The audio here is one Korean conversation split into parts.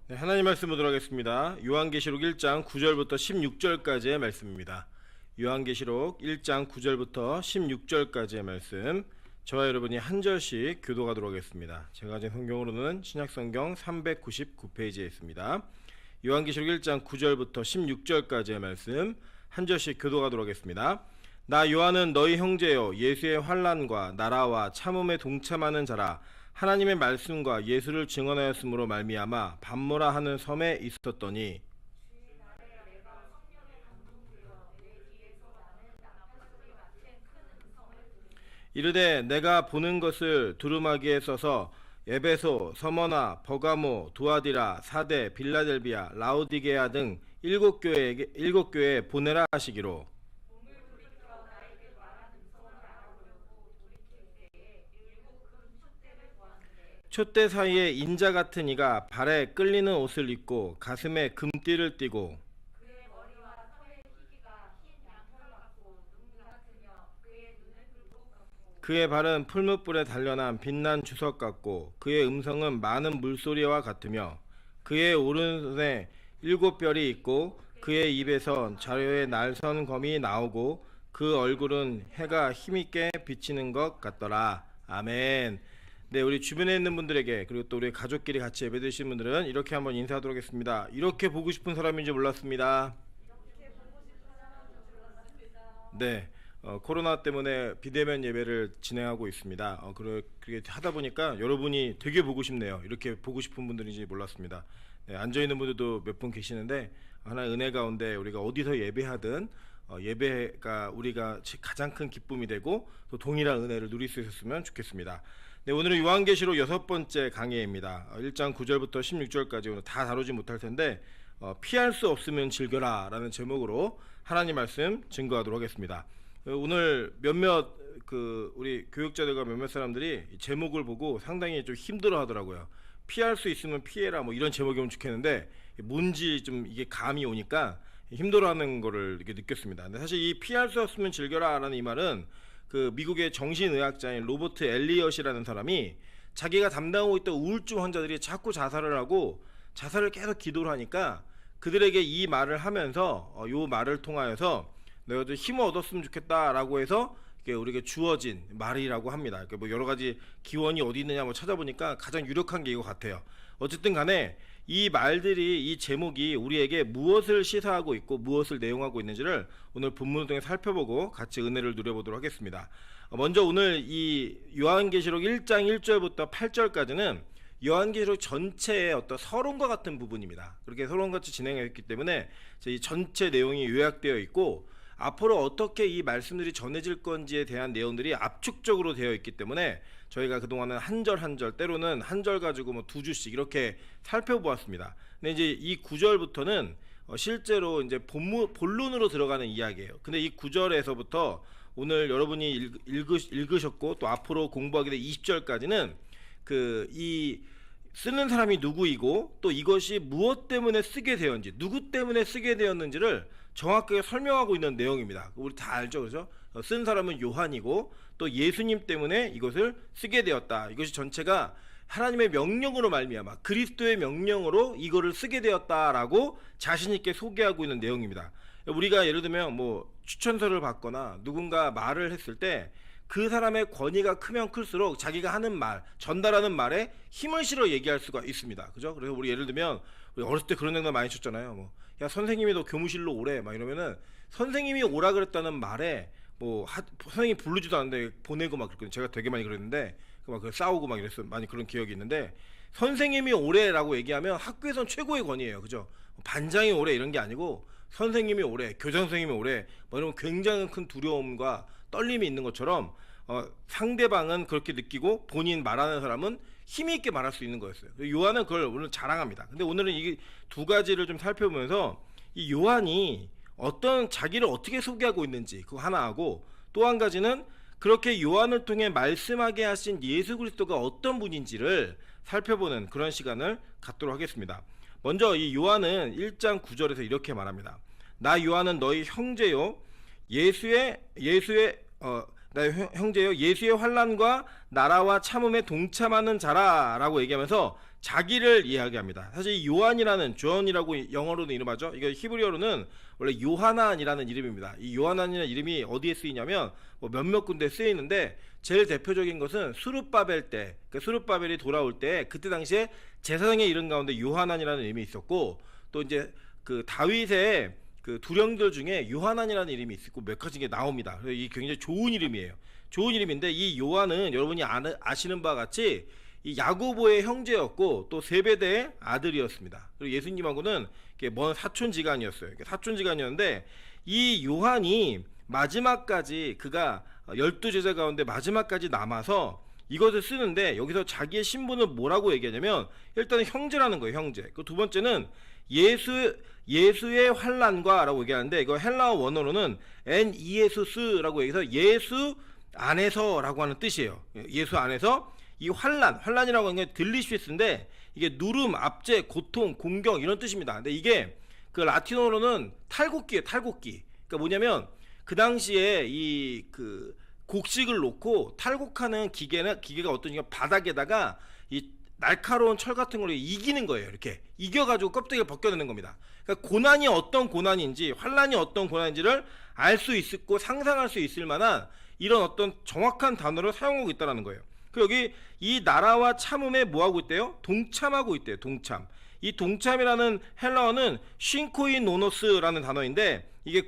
네, 하나님 말씀 보도록 하겠습니다. 요한계시록 1장 9절부터 16절까지의 말씀입니다. 요한계시록 1장 9절부터 16절까지의 말씀, 저와 여러분이 한 절씩 교도하도록 하겠습니다. 제가 가진 성경으로는 신약성경 399페이지에 있습니다. 요한계시록 1장 9절부터 16절까지의 말씀 한 절씩 교도하도록 하겠습니다. 나 요한은 너희 형제요 예수의 환난과 나라와 참음에 동참하는 자라. 하나님의 말씀과 예수를 증언하였으므로 말미암아 밤모라 하는 섬에 있었더니, 이르되 내가 보는 것을 두루마기에 써서 에베소, 서머나, 버가모, 두아디라, 사데, 빌라델비아, 라오디게아 등 일곱 교회에 보내라 하시기로. 촛대 사이에 인자 같은 이가 발에 끌리는 옷을 입고 가슴에 금띠를 띠고, 그의 발은 풀무불에 단련한 빛난 주석 같고 그의 음성은 많은 물소리와 같으며, 그의 오른손에 7별이 있고 그의 입에서 자료의 날선 검이 나오고 그 얼굴은 해가 힘있게 비치는 것 같더라. 아멘. 네, 우리 주변에 있는 분들에게, 그리고 또 우리 가족끼리 같이 예배드리신 분들은 이렇게 한번 인사하도록 하겠습니다. 이렇게 보고 싶은 사람인지 몰랐습니다. 네, 코로나 때문에 비대면 예배를 진행하고 있습니다. 그렇게 하다 보니까 여러분이 되게 보고 싶네요. 이렇게 보고 싶은 분들인지 몰랐습니다. 네, 앉아있는 분들도 몇 분 계시는데, 하나의 은혜 가운데 우리가 어디서 예배하든 예배가 우리가 가장 큰 기쁨이 되고 또 동일한 은혜를 누릴 수 있었으면 좋겠습니다. 네, 오늘은 요한계시록 6번째 강해입니다. 1장 9절부터 16절까지 오늘 다 다루지 못할 텐데, 피할 수 없으면 즐겨라 라는 제목으로 하나님 말씀 증거하도록 하겠습니다. 오늘 몇몇 우리 교육자들과 몇몇 사람들이 이 제목을 보고 상당히 좀 힘들어 하더라고요. 피할 수 있으면 피해라, 뭐 이런 제목이면 좋겠는데 뭔지 좀 이게 감이 오니까 힘들어하는 거를 이렇게 느꼈습니다. 근데 사실 이 피할 수 없으면 즐겨라라는 이 말은 그 미국의 정신의학자인 로버트 엘리엇이라는 사람이 자기가 담당하고 있던 우울증 환자들이 자꾸 자살을 하고 자살을 계속 기도를 하니까 그들에게 이 말을 하면서 요 말을 통하여서 내가 좀 힘을 얻었으면 좋겠다라고 해서 이게 우리에게 주어진 말이라고 합니다. 뭐 여러 가지 기원이 어디 있느냐 뭐 찾아보니까 가장 유력한 게 이거 같아요. 어쨌든 간에 이 말들이, 이 제목이 우리에게 무엇을 시사하고 있고 무엇을 내용하고 있는지를 오늘 본문을 통해 살펴보고 같이 은혜를 누려보도록 하겠습니다. 먼저 오늘 이 요한계시록 1장 1절부터 8절까지는 요한계시록 전체의 어떤 서론과 같은 부분입니다. 그렇게 서론같이 진행했기 때문에 이 전체 내용이 요약되어 있고 앞으로 어떻게 이 말씀들이 전해질 건지에 대한 내용들이 압축적으로 되어 있기 때문에 저희가 그동안은 한 절 한 절, 때로는 한 절 가지고 뭐 두 주씩 이렇게 살펴보았습니다. 근데 이제 이 9절부터는 실제로 이제 본론으로 들어가는 이야기예요. 근데 이 9절에서부터 오늘 여러분이 읽으셨고 또 앞으로 공부하게 될 20절까지는 이 쓰는 사람이 누구이고 또 이것이 무엇 때문에 쓰게 되었는지, 누구 때문에 쓰게 되었는지를 정확하게 설명하고 있는 내용입니다. 우리 다 알죠, 그죠? 쓴 사람은 요한이고 또 예수님 때문에 이것을 쓰게 되었다. 이것이 전체가 하나님의 명령으로 말미암아 그리스도의 명령으로 이거를 쓰게 되었다라고 자신 있게 소개하고 있는 내용입니다. 우리가 예를 들면 뭐 추천서를 받거나 누군가 말을 했을 때 그 사람의 권위가 크면 클수록 자기가 하는 말, 전달하는 말에 힘을 실어 얘기할 수가 있습니다. 그죠? 그래서 우리 예를 들면 우리 어렸을 때 그런 장난 많이 쳤잖아요. 뭐, 야, 선생님이 너 교무실로 오래 막 이러면은 선생님이 오라 그랬다는 말에 뭐 선생님이 부르지도 않는데 보내고 막 그랬거든요. 제가 되게 많이 그랬는데 막 싸우고 막 이랬어요. 많이 그런 기억이 있는데, 선생님이 오래라고 얘기하면 학교에선 최고의 권위예요. 그죠? 반장이 오래 이런 게 아니고 선생님이 오래, 교장 선생님이 오래 뭐 이러면 굉장히 큰 두려움과 떨림이 있는 것처럼 상대방은 그렇게 느끼고 본인 말하는 사람은 힘이 있게 말할 수 있는 거였어요. 요한은 그걸 오늘 자랑합니다. 근데 오늘은 이 두 가지를 좀 살펴보면서 이 요한이 어떤 자기를 어떻게 소개하고 있는지 그거 하나 하고, 또 한 가지는 그렇게 요한을 통해 말씀하게 하신 예수 그리스도가 어떤 분인지를 살펴보는 그런 시간을 갖도록 하겠습니다. 먼저 이 요한은 1장 9절에서 이렇게 말합니다. 나 요한은 너희 형제요 예수의 환난과 나라와 참음에 동참하는 자라라고 얘기하면서 자기를 이야기합니다. 사실 이 요한이라는 존이라고 영어로는 이름하죠. 이거 히브리어로는 원래 요하난이라는 이름입니다. 이 요하난이라는 이름이 어디에 쓰이냐면 뭐 몇몇 군데 쓰이는데 제일 대표적인 것은 수룹바벨 때, 그 수룹바벨이 돌아올 때 그때 당시에 제사장의 이름 가운데 요하난이라는 이름이 있었고, 또 이제 그 다윗의 그 두령들 중에 요하난이라는 이름이 있고 몇 가지 게 나옵니다. 그래서 이 굉장히 좋은 이름이에요. 좋은 이름인데 이 요한은 여러분이 아시는 바와 같이 이 야고보의 형제였고 또 세베대의 아들이었습니다. 그리고 예수님하고는 먼 사촌지간이었어요. 사촌지간이었는데 이 요한이 마지막까지 그가 12제자 가운데 마지막까지 남아서 이것을 쓰는데, 여기서 자기의 신분을 뭐라고 얘기하냐면 일단은 형제라는 거예요. 형제. 그 두 번째는 예수의 환난과 라고 얘기하는데, 이거 헬라어 원어로는 엔 이에수스라고 얘기해서 예수 안에서 라고 하는 뜻이에요. 예수 안에서 이 환난이라고 하는 게 딜리시스인데 이게 누름, 압제, 고통, 공경 이런 뜻입니다. 근데 이게 그 라틴어로는 탈곡기예요. 탈곡기. 그러니까 뭐냐면 그 당시에 이 그 곡식을 놓고 탈곡하는 기계가 어떠냐면 바닥에다가 이 날카로운 철 같은 걸로 이기는 거예요. 이렇게 이겨가지고 껍데기를 벗겨내는 겁니다. 그러니까 고난이 어떤 고난인지, 환난이 어떤 고난인지를 알 수 있고 상상할 수 있을 만한 이런 어떤 정확한 단어를 사용하고 있다는 거예요. 그 여기 이 나라와 참음에 뭐하고 있대요? 동참하고 있대요. 동참. 이 동참이라는 헬라어는 쉰코이노노스라는 단어인데 이게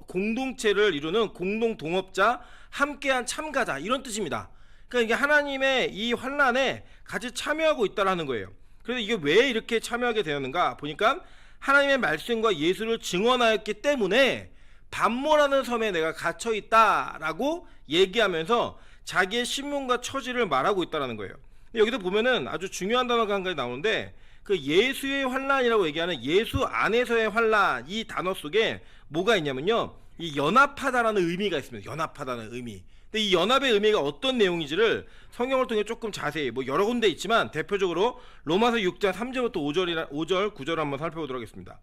공동체를 이루는 공동 동업자, 함께한 참가자 이런 뜻입니다. 그러니까 이게 하나님의 이 환난에 같이 참여하고 있다라는 거예요. 그래서 이게 왜 이렇게 참여하게 되었는가 보니까 하나님의 말씀과 예수를 증언하였기 때문에 반모라는 섬에 내가 갇혀 있다라고 얘기하면서 자기의 신분과 처지를 말하고 있다라는 거예요. 여기도 보면은 아주 중요한 단어가 한 가지 나오는데, 그 예수의 환난이라고 얘기하는 예수 안에서의 환난, 이 단어 속에 뭐가 있냐면요, 이 연합하다라는 의미가 있습니다. 연합하다는 의미. 근데 이 연합의 의미가 어떤 내용인지를 성경을 통해 조금 자세히 뭐 여러 군데 있지만 대표적으로 로마서 6장 3절부터 5절 9절을 한번 살펴보도록 하겠습니다.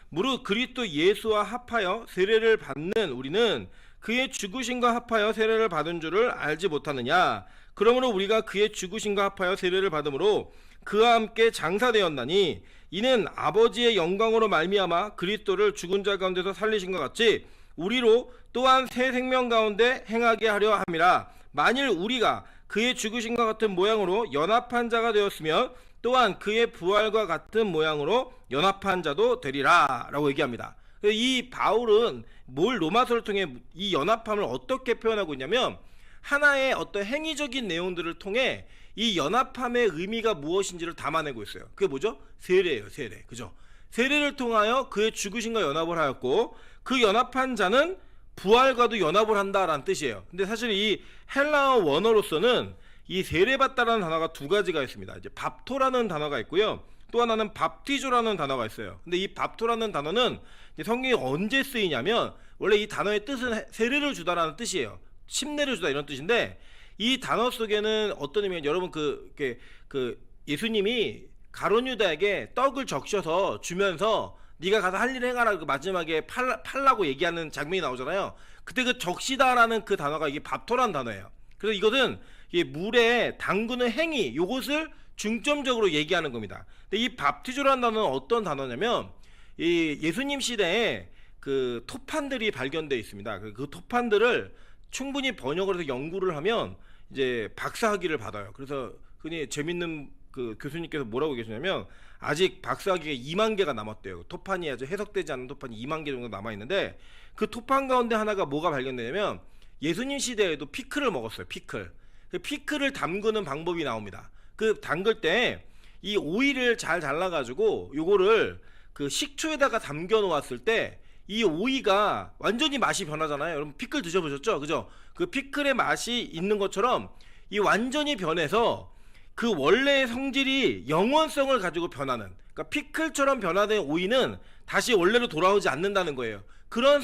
무릇 그리스도 예수와 합하여 세례를 받는 우리는 그의 죽으심과 합하여 세례를 받은 줄을 알지 못하느냐. 그러므로 우리가 그의 죽으심과 합하여 세례를 받음으로 그와 함께 장사되었나니 이는 아버지의 영광으로 말미암아 그리스도를 죽은 자 가운데서 살리신 것 같이 우리로 또한 새 생명 가운데 행하게 하려 함이라. 만일 우리가 그의 죽으심과 같은 모양으로 연합한 자가 되었으면 또한 그의 부활과 같은 모양으로 연합한 자도 되리라 라고 얘기합니다. 이 바울은 로마서를 통해 이 연합함을 어떻게 표현하고 있냐면 하나의 어떤 행위적인 내용들을 통해 이 연합함의 의미가 무엇인지를 담아내고 있어요. 그게 뭐죠? 세례예요. 세례. 그죠? 세례를 통하여 그의 죽으심과 연합을 하였고 그 연합한 자는 부활과도 연합을 한다라는 뜻이에요. 근데 사실 이 헬라어 원어로서는 이 세례받다라는 단어가 두 가지가 있습니다. 이제 밥토라는 단어가 있고요. 또 하나는 밥티조라는 단어가 있어요. 근데 이 밥토라는 단어는 성경에 언제 쓰이냐면 원래 이 단어의 뜻은 세례를 주다라는 뜻이에요. 침례를 주다 이런 뜻인데 이 단어 속에는 어떤 의미냐면 여러분 그 예수님이 가룟 유다에게 떡을 적셔서 주면서 네가 가서 할 일을 행하라 그 마지막에 팔라고 얘기하는 장면이 나오잖아요. 그때 그 적시다라는 그 단어가 이게 밥토라는 단어예요. 그래서 이것은 이 물에 담그는 행위 요것을 중점적으로 얘기하는 겁니다. 근데 이 밥티조라는 단어는 어떤 단어냐면 이 예수님 시대에 그 토판들이 발견되어 있습니다. 그 토판들을 충분히 번역을 해서 연구를 하면 이제 박사학위를 받아요. 그래서 흔히 재밌는 그 교수님께서 뭐라고 계시냐면 아직 박사학위가 2만 개가 남았대요. 토판이 아주 해석되지 않는 토판이 2만 개 정도 남아 있는데 그 토판 가운데 하나가 뭐가 발견되냐면 예수님 시대에도 피클을 먹었어요. 피클. 그 피클을 담그는 방법이 나옵니다. 그 담글 때 이 오이를 잘 잘라가지고 요거를 그 식초에다가 담겨 놓았을 때 이 오이가 완전히 맛이 변하잖아요. 여러분 피클 드셔보셨죠? 그죠? 그 피클의 맛이 있는 것처럼 이 완전히 변해서 그 원래의 성질이 영원성을 가지고 변하는, 그러니까 피클처럼 변화된 오이는 다시 원래로 돌아오지 않는다는 거예요. 그런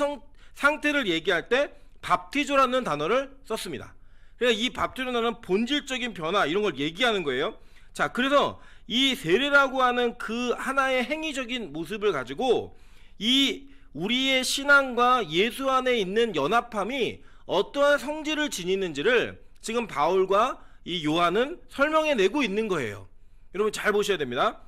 상태를 얘기할 때 밥티조라는 단어를 썼습니다. 그러니까 이 밥티조라는 단어는 본질적인 변화 이런 걸 얘기하는 거예요. 자, 그래서 이 세례라고 하는 그 하나의 행위적인 모습을 가지고 이 우리의 신앙과 예수 안에 있는 연합함이 어떠한 성질을 지니는지를 지금 바울과 이 요한은 설명해내고 있는 거예요. 여러분 잘 보셔야 됩니다.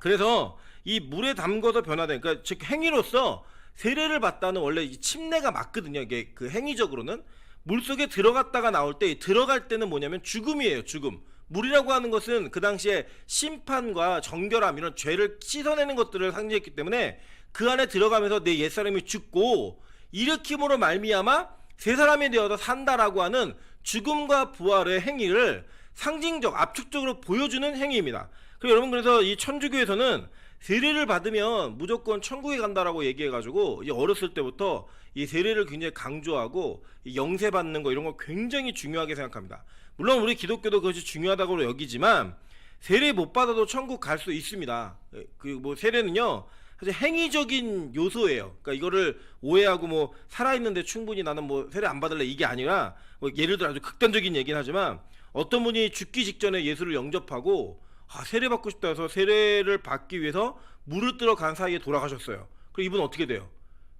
그래서 이 물에 담궈서 변화된, 그러니까 즉 행위로서 세례를 받다는 원래 이 침례가 맞거든요. 이게 그 행위적으로는 물속에 들어갔다가 나올 때, 들어갈 때는 뭐냐면 죽음이에요. 죽음. 물이라고 하는 것은 그 당시에 심판과 정결함, 이런 죄를 씻어내는 것들을 상징했기 때문에 그 안에 들어가면서 내 옛사람이 죽고 일으킴으로 말미암아 새 사람이 되어서 산다라고 하는 죽음과 부활의 행위를 상징적, 압축적으로 보여주는 행위입니다. 그리고 여러분, 그래서 이 천주교에서는 세례를 받으면 무조건 천국에 간다라고 얘기해가지고 어렸을 때부터 이 세례를 굉장히 강조하고 이 영세 받는 거 이런 거 굉장히 중요하게 생각합니다. 물론 우리 기독교도 그것이 중요하다고 여기지만 세례 못 받아도 천국 갈 수 있습니다. 그 뭐 세례는요 사실 행위적인 요소예요. 그러니까 이거를 오해하고 뭐 살아있는데 충분히 나는 뭐 세례 안 받을래 이게 아니라, 뭐 예를 들어 아주 극단적인 얘기는 하지만 어떤 분이 죽기 직전에 예수를 영접하고 세례 받고 싶다 해서 세례를 받기 위해서 물을 뜨러 간 사이에 돌아가셨어요. 그럼 이분 어떻게 돼요?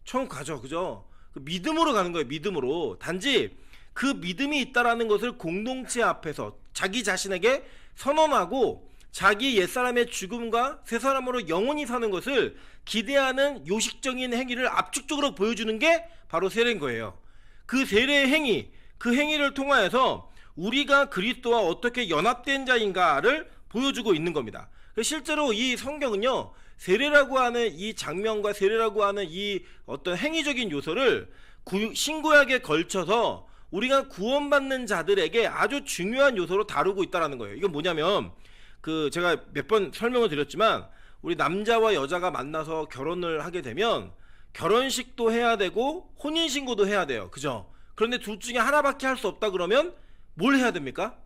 천국 가죠. 그죠? 그 믿음으로 가는 거예요. 믿음으로. 단지 그 믿음이 있다라는 것을 공동체 앞에서 자기 자신에게 선언하고 자기 옛사람의 죽음과 새 사람으로 영원히 사는 것을 기대하는 요식적인 행위를 압축적으로 보여주는 게 바로 세례인 거예요. 그 세례의 행위, 그 행위를 통하여서 우리가 그리스도와 어떻게 연합된 자인가를 보여주고 있는 겁니다. 실제로 이 성경은요, 세례라고 하는 이 장면과 세례라고 하는 이 어떤 행위적인 요소를 신구약에 걸쳐서 우리가 구원받는 자들에게 아주 중요한 요소로 다루고 있다는 거예요. 이건 뭐냐면, 제가 몇 번 설명을 드렸지만 우리 남자와 여자가 만나서 결혼을 하게 되면 결혼식도 해야 되고 혼인신고도 해야 돼요. 그죠? 그런데 둘 중에 하나밖에 할 수 없다 그러면 뭘 해야 됩니까?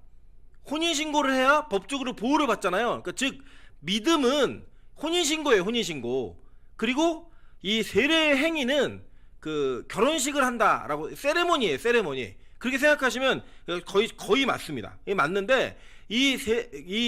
혼인신고를 해야 법적으로 보호를 받잖아요. 그러니까 즉 믿음은 혼인신고예요. 혼인신고. 그리고 이 세례의 행위는 그 결혼식을 한다라고, 세레모니예요. 세레모니. 그렇게 생각하시면 거의 맞습니다. 이게 맞는데 이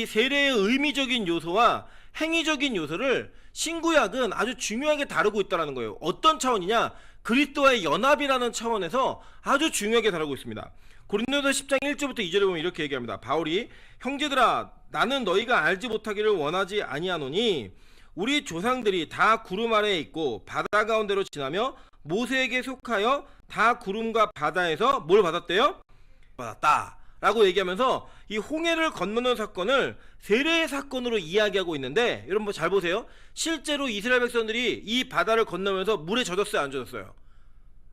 세례의 의미적인 요소와 행위적인 요소를 신구약은 아주 중요하게 다루고 있다는 거예요. 어떤 차원이냐? 그리스도와의 연합이라는 차원에서 아주 중요하게 다루고 있습니다. 고린도서 10장 1절부터 2절에 보면 이렇게 얘기합니다. 바울이, 형제들아, 나는 너희가 알지 못하기를 원하지 아니하노니 우리 조상들이 다 구름 아래에 있고 바다 가운데로 지나며 모세에게 속하여 다 구름과 바다에서 뭘 받았대요? 받았다 라고 얘기하면서 이 홍해를 건너는 사건을 세례의 사건으로 이야기하고 있는데, 여러분 잘 보세요. 실제로 이스라엘 백성들이 이 바다를 건너면서 물에 젖었어요? 안 젖었어요?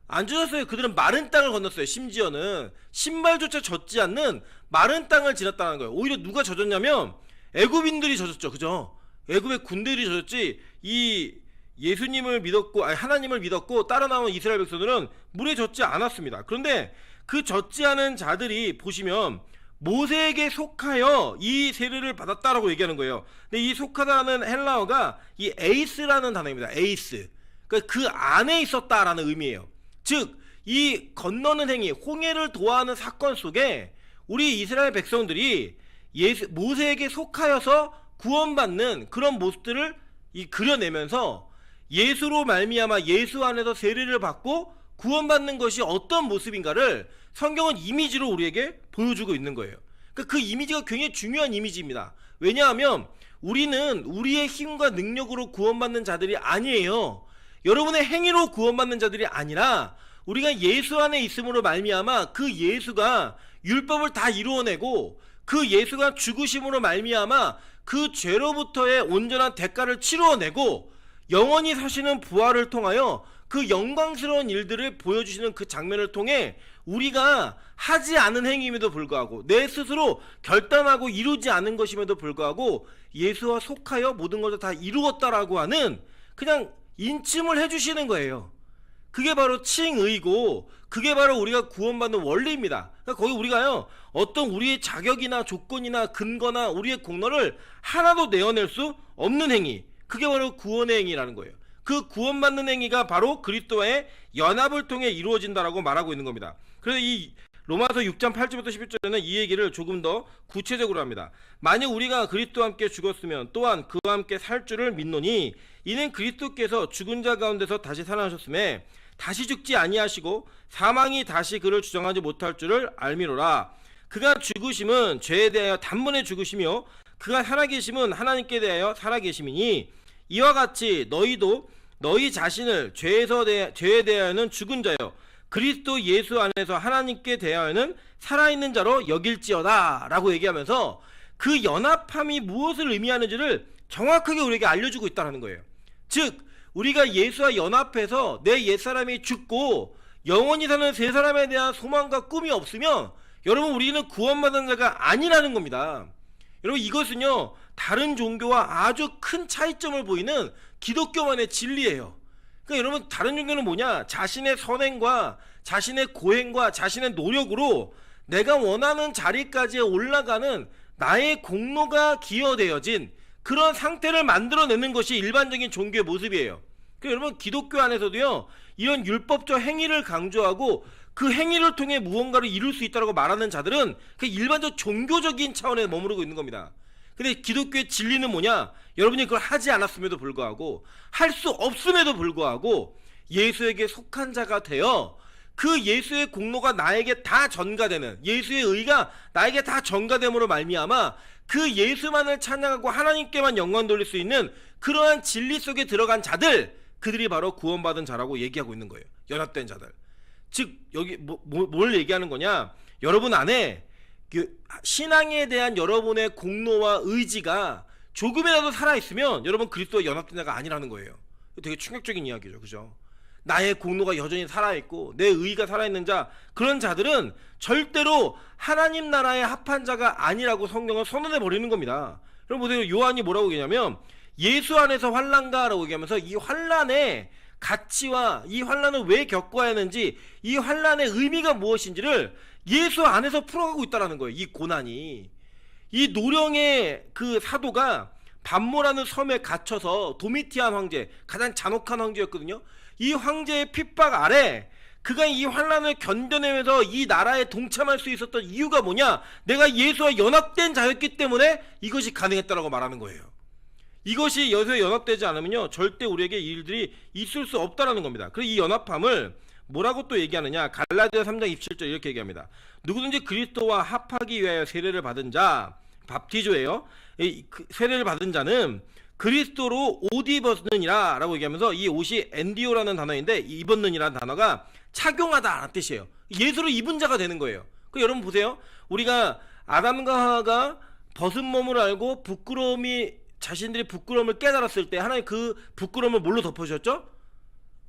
안 젖었어요. 그들은 마른 땅을 건넜어요. 심지어는 신발조차 젖지 않는 마른 땅을 지났다는 거예요. 오히려 누가 젖었냐면 애굽인들이 젖었죠. 그죠? 애굽의 군대들이 젖었지, 이 예수님을 믿었고, 하나님을 믿었고 따라 나온 이스라엘 백성들은 물에 젖지 않았습니다. 그런데 그 젖지 않은 자들이 보시면 모세에게 속하여 이 세례를 받았다라고 얘기하는 거예요. 근데 이 속하다는 헬라어가 이 에이스라는 단어입니다. 에이스. 그러니까 그 안에 있었다라는 의미예요. 즉 이 건너는 행위, 홍해를 도하는 사건 속에 우리 이스라엘 백성들이 모세에게 속하여서 구원받는 그런 모습들을 그려내면서 예수로 말미암아 예수 안에서 세례를 받고 구원받는 것이 어떤 모습인가를 성경은 이미지로 우리에게 보여주고 있는 거예요. 그러니까 그 이미지가 굉장히 중요한 이미지입니다. 왜냐하면 우리는 우리의 힘과 능력으로 구원받는 자들이 아니에요. 여러분의 행위로 구원받는 자들이 아니라 우리가 예수 안에 있음으로 말미암아 그 예수가 율법을 다 이루어내고 그 예수가 죽으심으로 말미암아 그 죄로부터의 온전한 대가를 치루어내고 영원히 사시는 부활을 통하여 그 영광스러운 일들을 보여주시는 그 장면을 통해 우리가 하지 않은 행위임에도 불구하고, 내 스스로 결단하고 이루지 않은 것임에도 불구하고 예수와 속하여 모든 것을 다 이루었다라고 하는 그냥 인침을 해주시는 거예요. 그게 바로 칭의고, 그게 바로 우리가 구원받는 원리입니다. 그러니까 거기 우리가요, 어떤 우리의 자격이나 조건이나 근거나 우리의 공로를 하나도 내어낼 수 없는 행위, 그게 바로 구원의 행위라는 거예요. 그 구원받는 행위가 바로 그리스도와의 연합을 통해 이루어진다라고 말하고 있는 겁니다. 그래서 이 로마서 6장 8절부터 11절에는 이 얘기를 조금 더 구체적으로 합니다. 만약 우리가 그리스도와 함께 죽었으면 또한 그와 함께 살 줄을 믿노니 이는 그리스도께서 죽은 자 가운데서 다시 살아나셨음에 다시 죽지 아니하시고 사망이 다시 그를 주장하지 못할 줄을 알미로라. 그가 죽으심은 죄에 대하여 단번에 죽으시며 그가 살아계심은 하나님께 대하여 살아계심이니 이와 같이 너희도 너희 자신을 죄에 대하여는 죽은 자요 그리스도 예수 안에서 하나님께 대하여는 살아있는 자로 여길지어다 라고 얘기하면서 그 연합함이 무엇을 의미하는지를 정확하게 우리에게 알려주고 있다는 거예요. 즉 우리가 예수와 연합해서 내 옛사람이 죽고 영원히 사는 새 사람에 대한 소망과 꿈이 없으면 여러분 우리는 구원받은 자가 아니라는 겁니다. 여러분 이것은요 다른 종교와 아주 큰 차이점을 보이는 기독교만의 진리예요. 그러니까 여러분 다른 종교는 뭐냐, 자신의 선행과 자신의 고행과 자신의 노력으로 내가 원하는 자리까지 올라가는 나의 공로가 기여되어진 그런 상태를 만들어내는 것이 일반적인 종교의 모습이에요. 그러니까 여러분 기독교 안에서도요 이런 율법적 행위를 강조하고 그 행위를 통해 무언가를 이룰 수 있다고 말하는 자들은 그 일반적 종교적인 차원에 머무르고 있는 겁니다. 근데 기독교의 진리는 뭐냐, 여러분이 그걸 하지 않았음에도 불구하고 할 수 없음에도 불구하고 예수에게 속한 자가 되어 그 예수의 공로가 나에게 다 전가되는, 예수의 의가 나에게 다 전가됨으로 말미암아 그 예수만을 찬양하고 하나님께만 영광 돌릴 수 있는 그러한 진리 속에 들어간 자들, 그들이 바로 구원받은 자라고 얘기하고 있는 거예요. 연합된 자들. 즉 여기 뭘 얘기하는 거냐, 여러분 안에 그 신앙에 대한 여러분의 공로와 의지가 조금이라도 살아있으면 여러분 그리스도와 연합된 자가 아니라는 거예요. 되게 충격적인 이야기죠, 그죠? 나의 공로가 여전히 살아있고 내 의의가 살아있는 자, 그런 자들은 절대로 하나님 나라에 합한 자가 아니라고 성경을 선언해 버리는 겁니다. 여러분 보세요, 요한이 뭐라고 얘기하냐면 예수 안에서 환난가라고 얘기하면서 이 환난의 가치와 이 환난을 왜 겪어야 하는지, 이 환난의 의미가 무엇인지를 예수 안에서 풀어가고 있다는 거예요. 이 고난이, 이 노령의 그 사도가 반모라는 섬에 갇혀서 도미티안 황제, 가장 잔혹한 황제였거든요. 이 황제의 핍박 아래 그가 이 환난을 견뎌내면서 이 나라에 동참할 수 있었던 이유가 뭐냐, 내가 예수와 연합된 자였기 때문에 이것이 가능했다라고 말하는 거예요. 이것이 예수에 연합되지 않으면요 절대 우리에게 이 일들이 있을 수 없다라는 겁니다. 그래서 이 연합함을 뭐라고 또 얘기하느냐, 갈라디아 3장 27절 이렇게 얘기합니다. 누구든지 그리스도와 합하기 위하여 세례를 받은 자, 밥티조예요. 세례를 받은 자는 그리스도로 옷 입었느니라 라고 얘기하면서, 이 옷이 엔디오라는 단어인데 입었느니라는 단어가 착용하다 라는 뜻이에요. 예수를 입은 자가 되는 거예요. 여러분 보세요, 우리가 아담과 하와가 벗은 몸을 알고 자신들이 부끄러움을 깨달았을 때 하나님 그 부끄러움을 뭘로 덮으셨죠?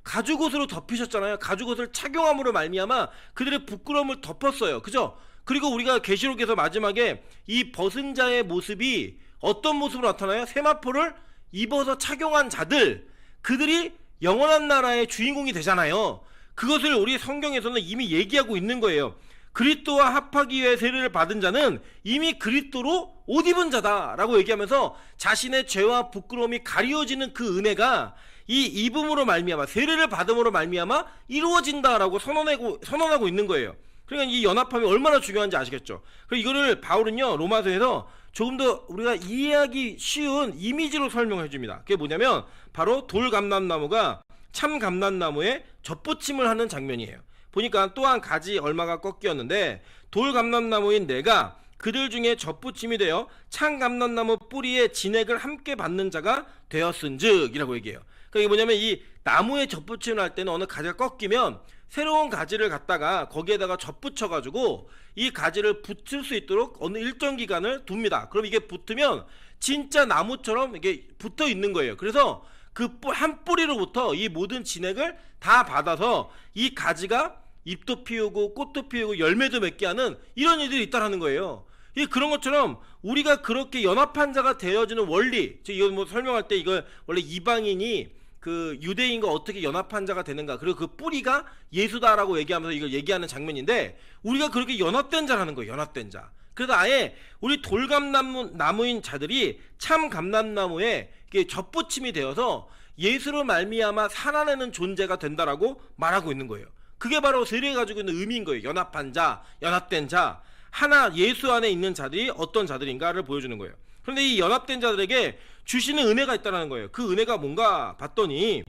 가죽옷으로 덮으셨잖아요. 가죽옷을 착용함으로 말미암아 그들의 부끄러움을 덮었어요, 그죠? 그리고 우리가 계시록에서 마지막에 이 벗은 자의 모습이 어떤 모습으로 나타나요? 세마포를 입어서 착용한 자들, 그들이 영원한 나라의 주인공이 되잖아요. 그것을 우리 성경에서는 이미 얘기하고 있는 거예요. 그리스도와 합하기 위해 세례를 받은 자는 이미 그리스도로 옷 입은 자다라고 얘기하면서 자신의 죄와 부끄러움이 가리워지는 그 은혜가 이 입음으로 말미암아, 세례를 받음으로 말미암아 이루어진다라고 선언하고 있는 거예요. 그러니까 이 연합함이 얼마나 중요한지 아시겠죠? 그리고 이거를 바울은요 로마서에서 조금 더 우리가 이해하기 쉬운 이미지로 설명해 줍니다. 그게 뭐냐면 바로 돌감람나무가 참감람나무에 젖붙임을 하는 장면이에요. 보니까 또한 가지 얼마가 꺾였는데 돌감람나무인 내가 그들 중에 젖붙임이 되어 참감람나무 뿌리에 진액을 함께 받는 자가 되었은즉 이라고 얘기해요. 그러니까 이게 뭐냐면 이 나무에 젖붙임을 할 때는 어느 가지가 꺾이면 새로운 가지를 갖다가 거기에다가 젖붙여 가지고 이 가지를 붙일 수 있도록 어느 일정 기간을 둡니다. 그럼 이게 붙으면 진짜 나무처럼 이게 붙어 있는 거예요. 그래서 그 한 뿌리로부터 이 모든 진액을 다 받아서 이 가지가 잎도 피우고 꽃도 피우고 열매도 맺게 하는 이런 일들이 있다는 거예요. 그런 것처럼 우리가 그렇게 연합한 자가 되어지는 원리, 이거 뭐 설명할 때 이걸 원래 이방인이 그 유대인과 어떻게 연합한 자가 되는가, 그리고 그 뿌리가 예수다라고 얘기하면서 이걸 얘기하는 장면인데, 우리가 그렇게 연합된 자라는 거예요. 연합된 자. 그래서 아예 우리 돌감나무인 자들이 참 감람나무에 젖붙임이 되어서 예수로 말미암아 살아내는 존재가 된다라고 말하고 있는 거예요. 그게 바로 세례가 가지고 있는 의미인 거예요. 연합한 자, 연합된 자, 하나 예수 안에 있는 자들이 어떤 자들인가를 보여주는 거예요. 그런데 이 연합된 자들에게 주시는 은혜가 있다는 거예요. 그 은혜가 뭔가 봤더니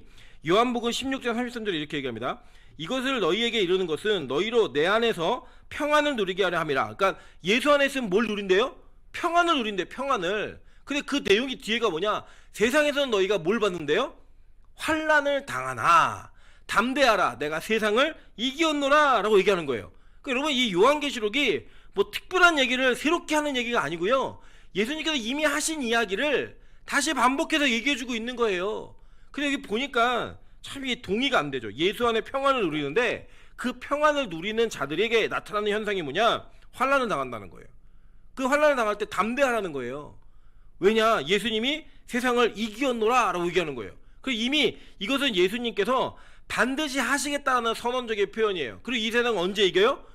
요한복음 16장 33절에 이렇게 얘기합니다. 이것을 너희에게 이르는 것은 너희로 내 안에서 평안을 누리게 하려 함이라. 그러니까 예수 안에 있으면 뭘 누린대요? 평안을 누린대, 평안을. 근데 그 내용이 뒤에가 뭐냐? 세상에서는 너희가 뭘 받는데요? 환난을 당하나 담대하라, 내가 세상을 이기었노라 라고 얘기하는 거예요. 그러니까 여러분, 이 요한계시록이 뭐 특별한 얘기를 새롭게 하는 얘기가 아니고요, 예수님께서 이미 하신 이야기를 다시 반복해서 얘기해주고 있는 거예요. 근데 여기 보니까 참 이게 동의가 안 되죠. 예수 안에 평안을 누리는데 그 평안을 누리는 자들에게 나타나는 현상이 뭐냐? 환난을 당한다는 거예요. 그 환난을 당할 때 담대하라는 거예요. 왜냐? 예수님이 세상을 이기었노라 라고 얘기하는 거예요. 그리고 이미 이것은 예수님께서 반드시 하시겠다는 선언적인 표현이에요. 그리고 이 세상은 언제 이겨요?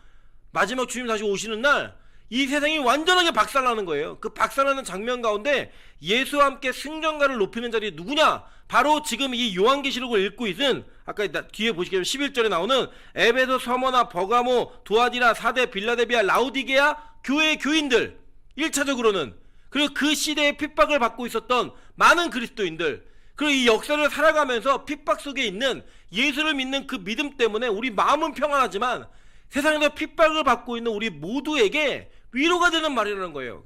마지막 주님 다시 오시는 날 이 세상이 완전하게 박살나는 거예요. 그 박살나는 장면 가운데 예수와 함께 승전가를 높이는 자리 누구냐? 바로 지금 이 요한계시록을 읽고 있는, 아까 뒤에 보시겠지만 11절에 나오는 에베소, 서머나, 버가모, 두아디라, 사대, 빌라델비아, 라우디게아 교회의 교인들, 1차적으로는, 그리고 그 시대에 핍박을 받고 있었던 많은 그리스도인들, 그리고 이 역사를 살아가면서 핍박 속에 있는 예수를 믿는 그 믿음 때문에 우리 마음은 평안하지만 세상에서 핍박을 받고 있는 우리 모두에게 위로가 되는 말이라는 거예요.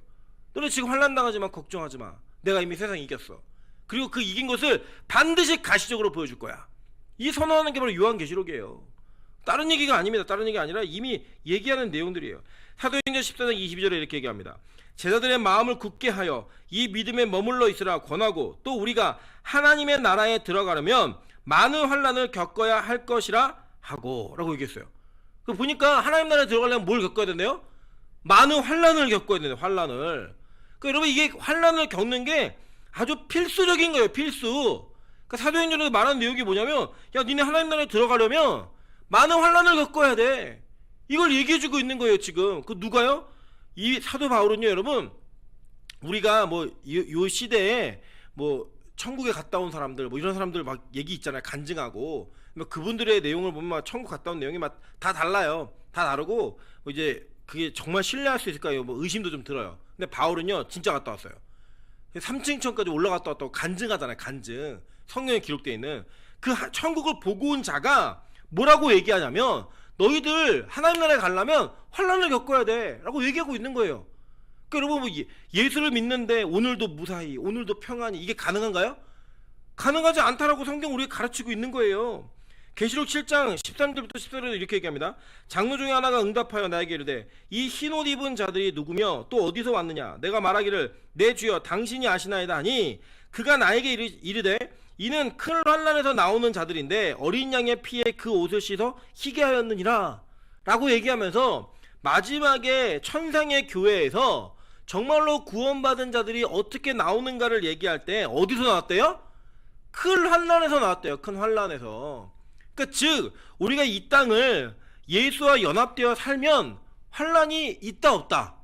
너네 지금 환난 당하지만 걱정하지 마. 내가 이미 세상 이겼어. 그리고 그 이긴 것을 반드시 가시적으로 보여줄 거야. 이 선언하는 게 바로 요한계시록이에요. 다른 얘기가 아닙니다. 다른 얘기가 아니라 이미 얘기하는 내용들이에요. 사도행전 14장 22절에 이렇게 얘기합니다. 제자들의 마음을 굳게 하여 이 믿음에 머물러 있으라 권하고, 또 우리가 하나님의 나라에 들어가려면 많은 환난을 겪어야 할 것이라 하고 라고 얘기했어요. 그 보니까 하나님 나라에 들어가려면 뭘 겪어야 된대요? 많은 환난을 겪어야 된대요. 환난을. 그러니까 여러분, 이게 환난을 겪는 게 아주 필수적인 거예요. 필수. 그러니까 사도행전에서 말하는 내용이 뭐냐면, 야, 니네 하나님 나라에 들어가려면 많은 환난을 겪어야 돼. 이걸 얘기해주고 있는 거예요. 지금 그 누가요? 이 사도 바울은요, 여러분, 우리가 뭐 요 시대에 뭐 천국에 갔다 온 사람들, 뭐 이런 사람들 막 얘기 있잖아요. 간증하고. 그분들의 내용을 보면 막 천국 갔다 온 내용이 막 다 달라요. 다 다르고, 뭐 이제 그게 정말 신뢰할 수 있을까요? 뭐 의심도 좀 들어요. 근데 바울은요, 진짜 갔다 왔어요. 3층천까지 올라갔다 왔다고 간증하잖아요. 간증. 성경에 기록되어 있는 그 천국을 보고 온 자가 뭐라고 얘기하냐면, 너희들 하나님 나라에 가려면 환난을 겪어야 돼 라고 얘기하고 있는 거예요. 그러니까 여러분, 뭐 예수를 믿는데 오늘도 무사히, 오늘도 평안히, 이게 가능한가요? 가능하지 않다라고 성경 우리가 가르치고 있는 거예요. 계시록 7장 13절부터 14절에 이렇게 얘기합니다. 장로 중에 하나가 응답하여 나에게 이르되, 이 흰옷 입은 자들이 누구며 또 어디서 왔느냐? 내가 말하기를, 내 주여 당신이 아시나이다 하니, 그가 나에게 이르되, 이는 큰 환난에서 나오는 자들인데 어린 양의 피에 그 옷을 씻어 희게 하였느니라 라고 얘기하면서, 마지막에 천상의 교회에서 정말로 구원받은 자들이 어떻게 나오는가를 얘기할 때 어디서 나왔대요? 큰 환난에서 나왔대요. 큰 환난에서. 그러니까 즉 우리가 이 땅을 예수와 연합되어 살면 환난이 있다 없다?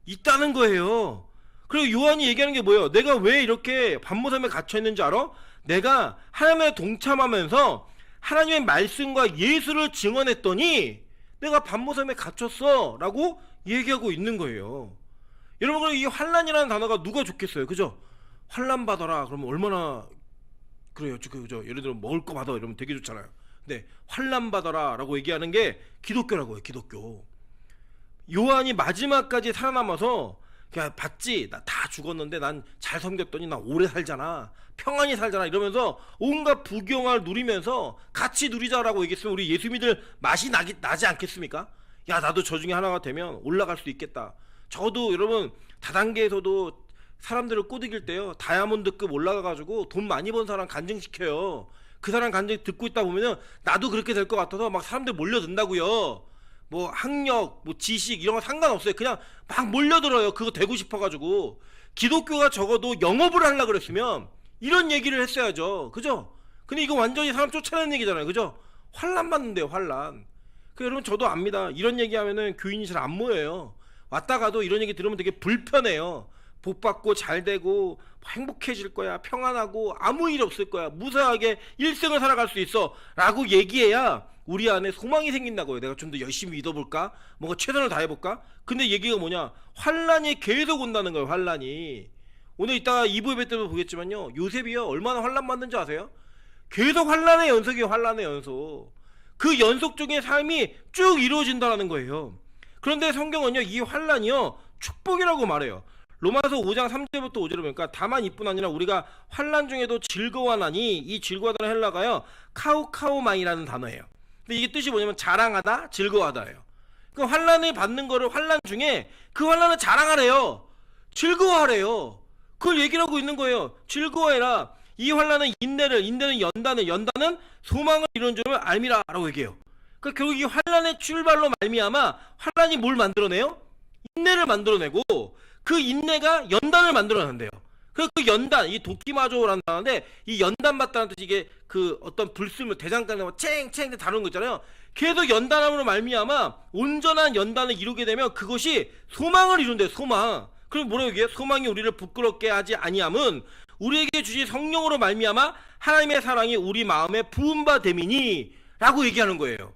있다는 거예요. 그리고 요한이 얘기하는 게 뭐예요? 내가 왜 이렇게 반모섬에 갇혀 있는지 알아? 내가 하나님에 동참하면서 하나님의 말씀과 예수를 증언했더니 내가 반모섬에 갇혔어 라고 얘기하고 있는 거예요. 여러분, 그럼 이 환난이라는 단어가 누가 좋겠어요? 그죠? 환난 받아라 그러면 얼마나 그래요. 그죠? 예를 들어 먹을 거 받아 이러면 되게 좋잖아요. 근데 환난 받아라 라고 얘기하는 게 기독교라고 해요. 기독교. 요한이 마지막까지 살아남아서, 야, 봤지? 나 다 죽었는데 난 잘 섬겼더니 나 오래 살잖아, 평안히 살잖아 이러면서 온갖 부경을 누리면서 같이 누리자라고 얘기했으면 우리 예수 믿을 맛이 나지 않겠습니까? 야, 나도 저 중에 하나가 되면 올라갈 수 있겠다. 저도 여러분 다단계에서도 사람들을 꼬드길 때요, 다이아몬드급 올라가가지고 돈 많이 번 사람 간증시켜요. 그 사람 간증 듣고 있다 보면은 나도 그렇게 될 것 같아서 막 사람들 몰려든다고요. 뭐 학력, 뭐 지식 이런 거 상관없어요. 그냥 막 몰려들어요. 그거 되고 싶어가지고. 기독교가 적어도 영업을 하려고 그랬으면 이런 얘기를 했어야죠. 그죠? 근데 이거 완전히 사람 쫓아내는 얘기잖아요. 그죠? 환난 받는데요, 환난. 그 여러분, 저도 압니다. 이런 얘기하면은 교인이 잘 안 모여요. 왔다가도 이런 얘기 들으면 되게 불편해요. 복 받고 잘 되고 행복해질 거야, 평안하고 아무 일 없을 거야, 무사하게 일생을 살아갈 수 있어 라고 얘기해야 우리 안에 소망이 생긴다고요. 내가 좀 더 열심히 믿어볼까, 뭔가 최선을 다해볼까. 근데 얘기가 뭐냐? 환난이 계속 온다는 거예요. 환난이. 오늘 이따가 2부 예배 때도 보겠지만요, 요셉이요 얼마나 환난 받는지 아세요? 계속 환난의 연속이에요. 환난의 연속. 그 연속적인 삶이 쭉 이루어진다는 거예요. 그런데 성경은요, 이 환난이요 축복이라고 말해요. 로마서 5장 3절부터 5절을 보니까 다만 이뿐 아니라 우리가 환난 중에도 즐거워하나니, 이 즐거워하다는 헬라가요 카우카우마이라는 단어예요. 근데 이게 뜻이 뭐냐면 자랑하다, 즐거워하다예요. 그 환난을 받는 거를 환난 중에 그 환난을 자랑하래요. 즐거워하래요. 그걸 얘기를 하고 있는 거예요. 즐거워해라. 이 환난은 인내를, 인내는 연단을, 연단은 소망을 이루는 줄을 알미라라고 얘기해요. 그러니까 결국 이 환난의 출발로 말미암아 환난이 뭘 만들어내요? 인내를 만들어내고, 그 인내가 연단을 만들어낸대요. 그래서 그 연단, 이 도키마조라는 단어인데, 이 연단 받다는 뜻이 이게 그 어떤 불순물, 대장간에 챙챙 다루는 거 있잖아요. 계속 연단함으로 말미암아 온전한 연단을 이루게 되면 그것이 소망을 이룬대요. 소망. 그럼 뭐라고 얘기해요? 소망이 우리를 부끄럽게 하지 아니함은 우리에게 주신 성령으로 말미암아 하나님의 사랑이 우리 마음에 부은 바 됨이니 라고 얘기하는 거예요.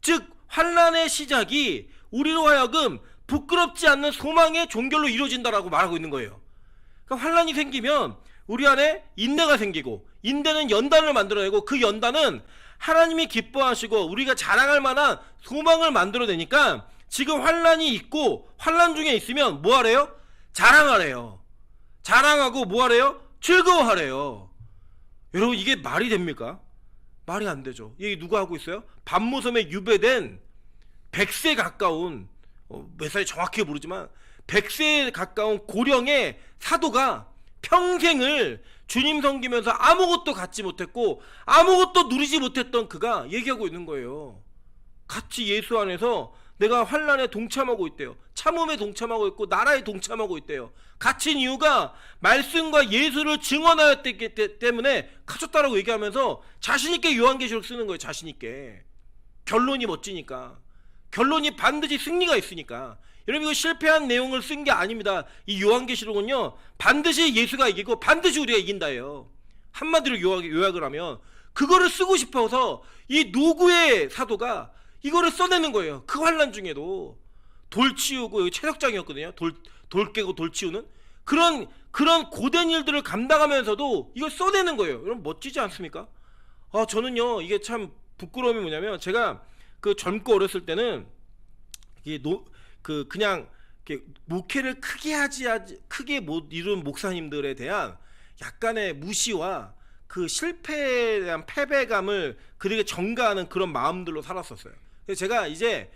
즉 환난의 시작이 우리로 하여금 부끄럽지 않는 소망의 종결로 이루어진다라고 말하고 있는 거예요. 그러니까 환난이 생기면 우리 안에 인내가 생기고, 인내는 연단을 만들어내고, 그 연단은 하나님이 기뻐하시고 우리가 자랑할 만한 소망을 만들어내니까 지금 환난이 있고 환난 중에 있으면 뭐 하래요? 자랑하래요. 자랑하고 뭐 하래요? 즐거워하래요. 여러분 이게 말이 됩니까? 말이 안 되죠. 이게 누가 하고 있어요? 밤모섬에 유배된 100세 가까운, 몇 살이 정확히 모르지만 100세에 가까운 고령의 사도가 평생을 주님 섬기면서 아무것도 갖지 못했고 아무것도 누리지 못했던 그가 얘기하고 있는 거예요. 같이 예수 안에서 내가 환난에 동참하고 있대요. 참음에 동참하고 있고 나라에 동참하고 있대요. 갇힌 이유가 말씀과 예수를 증언하였기 때문에 갇혔다라고 얘기하면서 자신있게 요한계시록 쓰는 거예요. 자신있게. 결론이 멋지니까. 결론이 반드시 승리가 있으니까. 여러분 이거 실패한 내용을 쓴 게 아닙니다. 이 요한계시록은요 반드시 예수가 이기고 반드시 우리가 이긴다예요. 한마디로 요약을 하면 그거를 쓰고 싶어서 이 노구의 사도가 이거를 써내는 거예요. 그 환난 중에도 돌 치우고, 여기 채석장이었거든요. 돌 깨고 돌 치우는 그런 고된 일들을 감당하면서도 이걸 써내는 거예요. 여러분 멋지지 않습니까? 저는요 이게 참 부끄러움이 뭐냐면, 제가 그 젊고 어렸을 때는 이게 그냥 이렇게 목회를 크게 못 이룬 목사님들에 대한 약간의 무시와 그 실패에 대한 패배감을 그들에게 전가하는 그런 마음들로 살았었어요. 그래서 제가 이제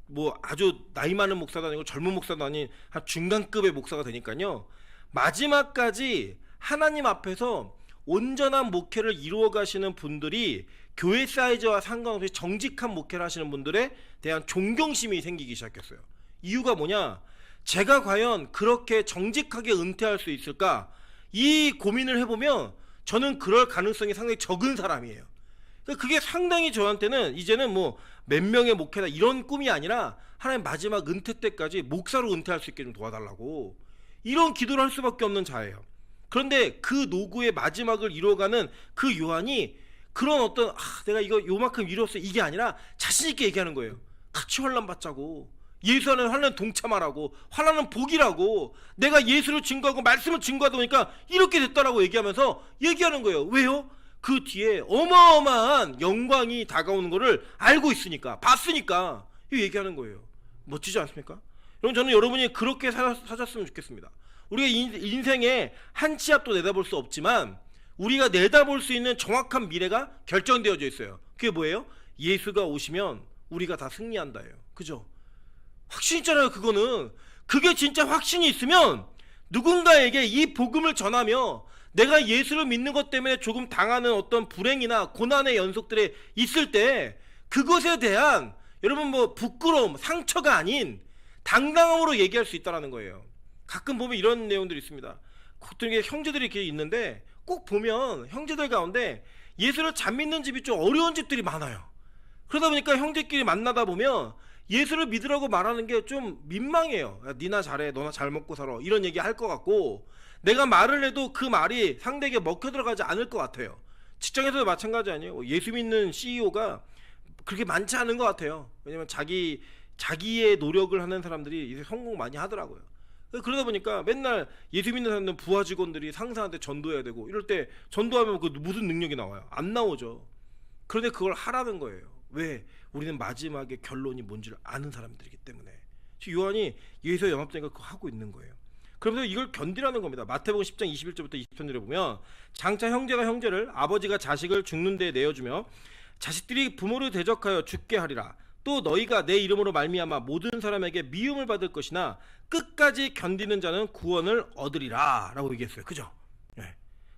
뭐 아주 나이 많은 목사도 아니고 젊은 목사도 아닌 한 중간급의 목사가 되니까요, 마지막까지 하나님 앞에서 온전한 목회를 이루어 가시는 분들이 교회 사이즈와 상관없이 정직한 목회를 하시는 분들에 대한 존경심이 생기기 시작했어요. 이유가 뭐냐? 제가 과연 그렇게 정직하게 은퇴할 수 있을까? 이 고민을 해보면 저는 그럴 가능성이 상당히 적은 사람이에요. 그게 상당히 저한테는 이제는 뭐 몇 명의 목회다 이런 꿈이 아니라 하나님 마지막 은퇴 때까지 목사로 은퇴할 수 있게 좀 도와달라고, 이런 기도를 할 수밖에 없는 자예요. 그런데 그 노구의 마지막을 이루어가는 그 요한이 그런 어떤 내가 이거 요만큼 이뤘어 이게 아니라 자신있게 얘기하는 거예요. 같이 환난 받자고, 예수 안에 환난 동참하라고, 환난은 복이라고, 내가 예수를 증거하고 말씀을 증거하다 보니까 이렇게 됐다라고 얘기하면서 얘기하는 거예요. 왜요? 그 뒤에 어마어마한 영광이 다가오는 거를 알고 있으니까, 봤으니까 이 얘기하는 거예요. 멋지지 않습니까? 여러분 저는 여러분이 그렇게 사셨으면 좋겠습니다. 우리가 인생에 한 치 앞도 내다볼 수 없지만 우리가 내다볼 수 있는 정확한 미래가 결정되어져 있어요. 그게 뭐예요? 예수가 오시면 우리가 다 승리한다예요. 그죠? 확신 있잖아요. 그거는. 그게 진짜 확신이 있으면 누군가에게 이 복음을 전하며 내가 예수를 믿는 것 때문에 조금 당하는 어떤 불행이나 고난의 연속들에 있을 때 그것에 대한 여러분 뭐 부끄러움, 상처가 아닌 당당함으로 얘기할 수 있다는 거예요. 가끔 보면 이런 내용들이 있습니다. 보통 형제들이 이렇게 있는데 꼭 보면 형제들 가운데 예수를 잘 믿는 집이 좀 어려운 집들이 많아요. 그러다 보니까 형제끼리 만나다 보면 예수를 믿으라고 말하는 게 좀 민망해요. 야, 니나 잘해, 너나 잘 먹고 살아, 이런 얘기 할 것 같고, 내가 말을 해도 그 말이 상대에게 먹혀 들어가지 않을 것 같아요. 직장에서도 마찬가지 아니에요. 예수 믿는 CEO가 그렇게 많지 않은 것 같아요. 왜냐면 자기의 노력을 하는 사람들이 이제 성공 많이 하더라고요. 그러다 보니까 맨날 예수 믿는 사람들은 부하 직원들이 상사한테 전도해야 되고, 이럴 때 전도하면 그 무슨 능력이 나와요? 안 나오죠. 그런데 그걸 하라는 거예요. 왜? 우리는 마지막에 결론이 뭔지를 아는 사람들이기 때문에. 지금 요한이 예수와 연합되니까 그거 하고 있는 거예요. 그러면서 이걸 견디라는 겁니다. 마태복음 10장 21절부터 23절에 보면 장차 형제가 형제를 아버지가 자식을 죽는 데에 내어주며 자식들이 부모를 대적하여 죽게 하리라. 또 너희가 내 이름으로 말미암아 모든 사람에게 미움을 받을 것이나 끝까지 견디는 자는 구원을 얻으리라 라고 얘기했어요. 그죠? 네.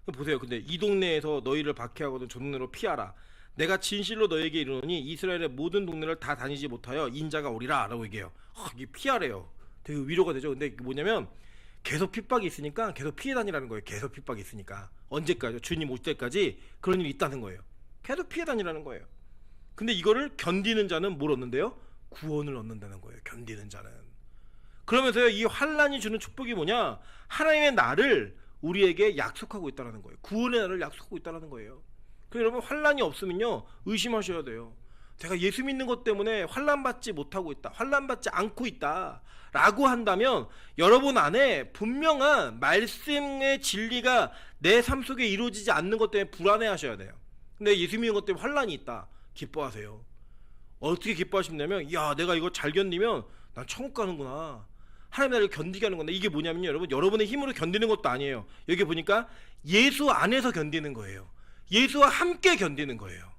보세요. 근데 이 동네에서 너희를 박해하거든 저 동네로 피하라. 내가 진실로 너에게 이르노니 이스라엘의 모든 동네를 다 다니지 못하여 인자가 오리라 라고 얘기해요. 이게 피하래요. 되게 위로가 되죠. 근데 뭐냐면 계속 핍박이 있으니까 계속 피해 다니라는 거예요. 계속 핍박이 있으니까 언제까지? 주님 올 때까지 그런 일이 있다는 거예요. 계속 피해 다니라는 거예요. 근데 이거를 견디는 자는 뭘 얻는데요? 구원을 얻는다는 거예요. 견디는 자는. 그러면서요, 이 환란이 주는 축복이 뭐냐? 하나님의 날을 우리에게 약속하고 있다는 거예요. 구원의 날을 약속하고 있다는 거예요. 그래서 여러분 환란이 없으면요 의심하셔야 돼요. 제가 예수 믿는 것 때문에 환란 받지 못하고 있다, 환란 받지 않고 있다 라고 한다면 여러분 안에 분명한 말씀의 진리가 내 삶 속에 이루어지지 않는 것 때문에 불안해 하셔야 돼요. 근데 예수 믿는 것 때문에 환란이 있다, 기뻐하세요. 어떻게 기뻐하시냐면, 야 내가 이거 잘 견디면 난 천국 가는구나, 하나님 나를 견디게 하는 건데, 이게 뭐냐면요 여러분, 여러분의 힘으로 견디는 것도 아니에요. 여기 보니까 예수 안에서 견디는 거예요. 예수와 함께 견디는 거예요.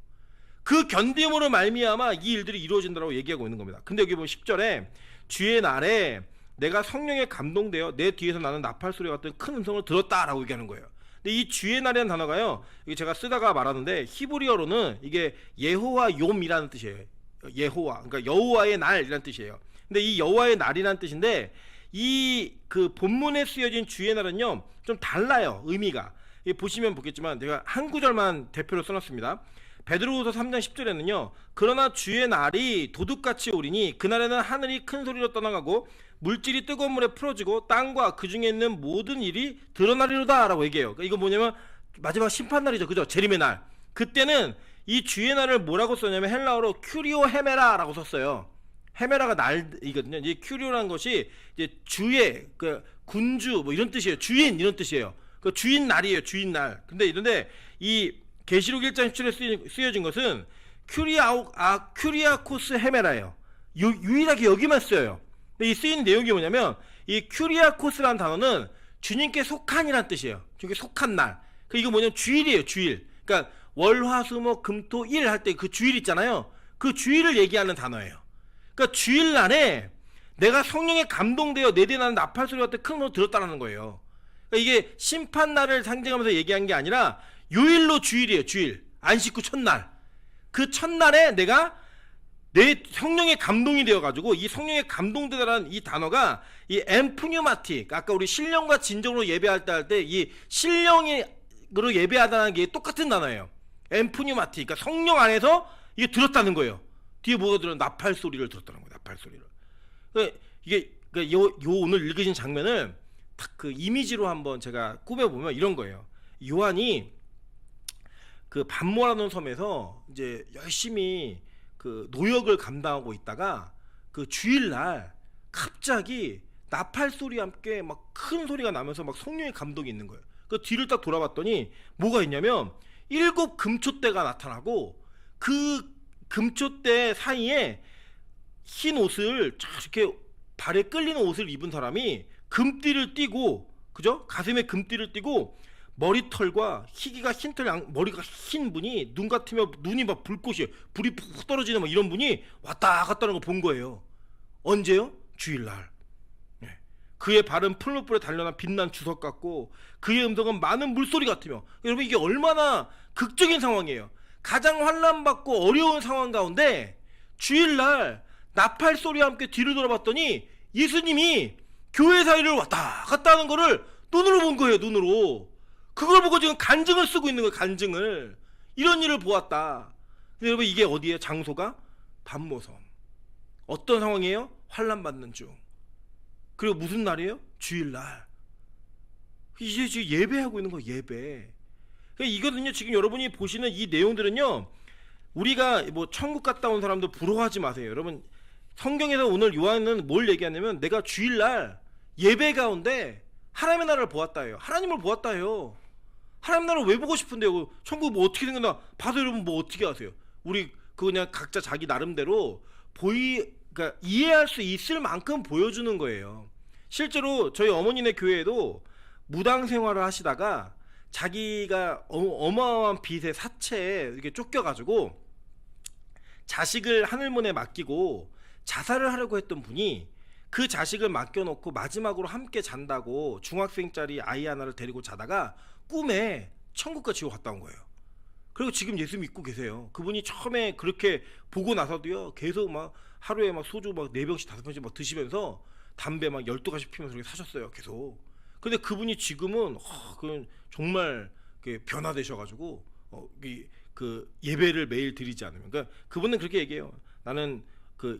그 견딤으로 말미암아 이 일들이 이루어진다고 얘기하고 있는 겁니다. 근데 여기 보면 10절에 주의 날에 내가 성령에 감동되어 내 뒤에서 나는 나팔 소리 같은 큰 음성을 들었다라고 얘기하는 거예요. 근데 이 주의 날이라는 단어가요, 이게 제가 쓰다가 말하는데 히브리어로는 이게 여호와 욤이라는 뜻이에요. 여호와, 그러니까 여호와의 날이라는 뜻이에요. 근데 이 여호와의 날이라는 뜻인데 이 그 본문에 쓰여진 주의 날은요 좀 달라요, 의미가. 보시면 보겠지만 제가 한 구절만 대표로 써놨습니다. 베드로후서 3장 10절에는요 그러나 주의 날이 도둑같이 오리니 그날에는 하늘이 큰 소리로 떠나가고 물질이 뜨거운 물에 풀어지고 땅과 그 중에 있는 모든 일이 드러나리로다 라고 얘기해요. 그러니까 이거 뭐냐면 마지막 심판날이죠. 그죠? 재림의 날. 그때는 이 주의 날을 뭐라고 썼냐면 헬라어로 큐리오 헤메라 라고 썼어요. 헤메라가 날이거든요. 이 큐리오라는 것이 이제 주의, 그 군주 뭐 이런 뜻이에요. 주인 이런 뜻이에요. 그 주인 날이에요. 주인 날. 근데 이런데 이 계시록 1장 17절에 쓰여진 것은 큐리아코스 헤메라예요. 유일하게 여기만 쓰여요. 근데 이 쓰인 내용이 뭐냐면 이 큐리아코스라는 단어는 주님께 속한이란 뜻이에요. 주님께 속한 날. 이거 뭐냐면 주일이에요. 주일. 그러니까 월화수목 금토 일 할 때 그 주일 있잖아요. 그 주일을 얘기하는 단어예요. 그러니까 주일날에 내가 성령에 감동되어 내 뒤에 나는 나팔 소리 같은 큰 소리 들었다는 거예요. 그러니까 이게 심판날을 상징하면서 얘기한 게 아니라 요일로 주일이에요. 주일. 안식 후 첫날. 그 첫날에 내가 내 성령의 감동이 되어가지고, 이 성령의 감동되다라는 이 단어가 이 엠프뉴마틱, 아까 우리 신령과 진정으로 예배할 때 할 때 이 신령으로 예배하다는 게 똑같은 단어예요. 엠프뉴마틱. 그러니까 성령 안에서 이게 들었다는 거예요. 뒤에 뭐가 들어? 나팔 소리를 들었다는 거예요. 나팔 소리를. 그러니까 이게 요 오늘 읽으신 장면을 딱 그 이미지로 한번 제가 꾸며보면 이런 거예요. 요한이 그 반모라는 섬에서 이제 열심히 그 노역을 감당하고 있다가 그 주일날 갑자기 나팔 소리와 함께 막 큰 소리가 나면서 막 성령의 감동이 있는 거예요. 그 뒤를 딱 돌아봤더니 뭐가 있냐면 7 금초대가 나타나고 그 금초대 사이에 흰 옷을 이렇게 발에 끌리는 옷을 입은 사람이 금띠를 띠고, 그죠? 가슴에 금띠를 띠고 머리털과 희기가 흰 털, 머리가 흰 분이, 눈 같으면 눈이 막 불꽃이에요. 불이 푹 떨어지는 막 이런 분이 왔다 갔다 하는 거 본 거예요. 언제요? 주일날. 네. 그의 발은 풀무불에 단련한 빛난 주석 같고 그의 음성은 많은 물소리 같으며. 여러분 이게 얼마나 극적인 상황이에요. 가장 환난받고 어려운 상황 가운데 주일날 나팔 소리와 함께 뒤를 돌아봤더니 예수님이 교회 사이를 왔다 갔다 하는 거를 눈으로 본 거예요. 눈으로. 그걸 보고 지금 간증을 쓰고 있는 거예요. 간증을. 이런 일을 보았다. 근데 여러분 이게 어디에 장소가? 반모섬. 어떤 상황이에요? 환난 받는 중. 그리고 무슨 날이에요? 주일날. 이제 지금 예배하고 있는 거예요. 예배. 이거든요. 지금 여러분이 보시는 이 내용들은요, 우리가 뭐 천국 갔다 온 사람도 부러워하지 마세요. 여러분 성경에서 오늘 요한은 뭘 얘기하냐면 내가 주일날 예배 가운데 하나님의 나라를 보았다 해요. 하나님을 보았다 해요. 하나님 나라를 왜 보고 싶은데요? 천국 뭐 어떻게 생겼나 봐서 여러분 뭐 어떻게 아세요? 우리 그냥 각자 자기 나름대로 그러니까 이해할 수 있을 만큼 보여주는 거예요. 실제로 저희 어머니네 교회에도 무당 생활을 하시다가 자기가 어마어마한 빚에 사채에 이렇게 쫓겨가지고 자식을 하늘문에 맡기고 자살을 하려고 했던 분이 그 자식을 맡겨놓고 마지막으로 함께 잔다고 중학생짜리 아이 하나를 데리고 자다가 꿈에 천국과 지옥 갔다 온 거예요. 그리고 지금 예수 믿고 계세요. 그분이 처음에 그렇게 보고 나서도요, 계속 막 하루에 막 소주 막 4병씩 5병씩 막 드시면서 담배 막 12가지 피면서 이렇게 사셨어요, 계속. 근데 그분이 지금은 정말 변화되셔가지고 그 예배를 매일 드리지 않으면, 그러니까 그분은 그렇게 얘기해요. 나는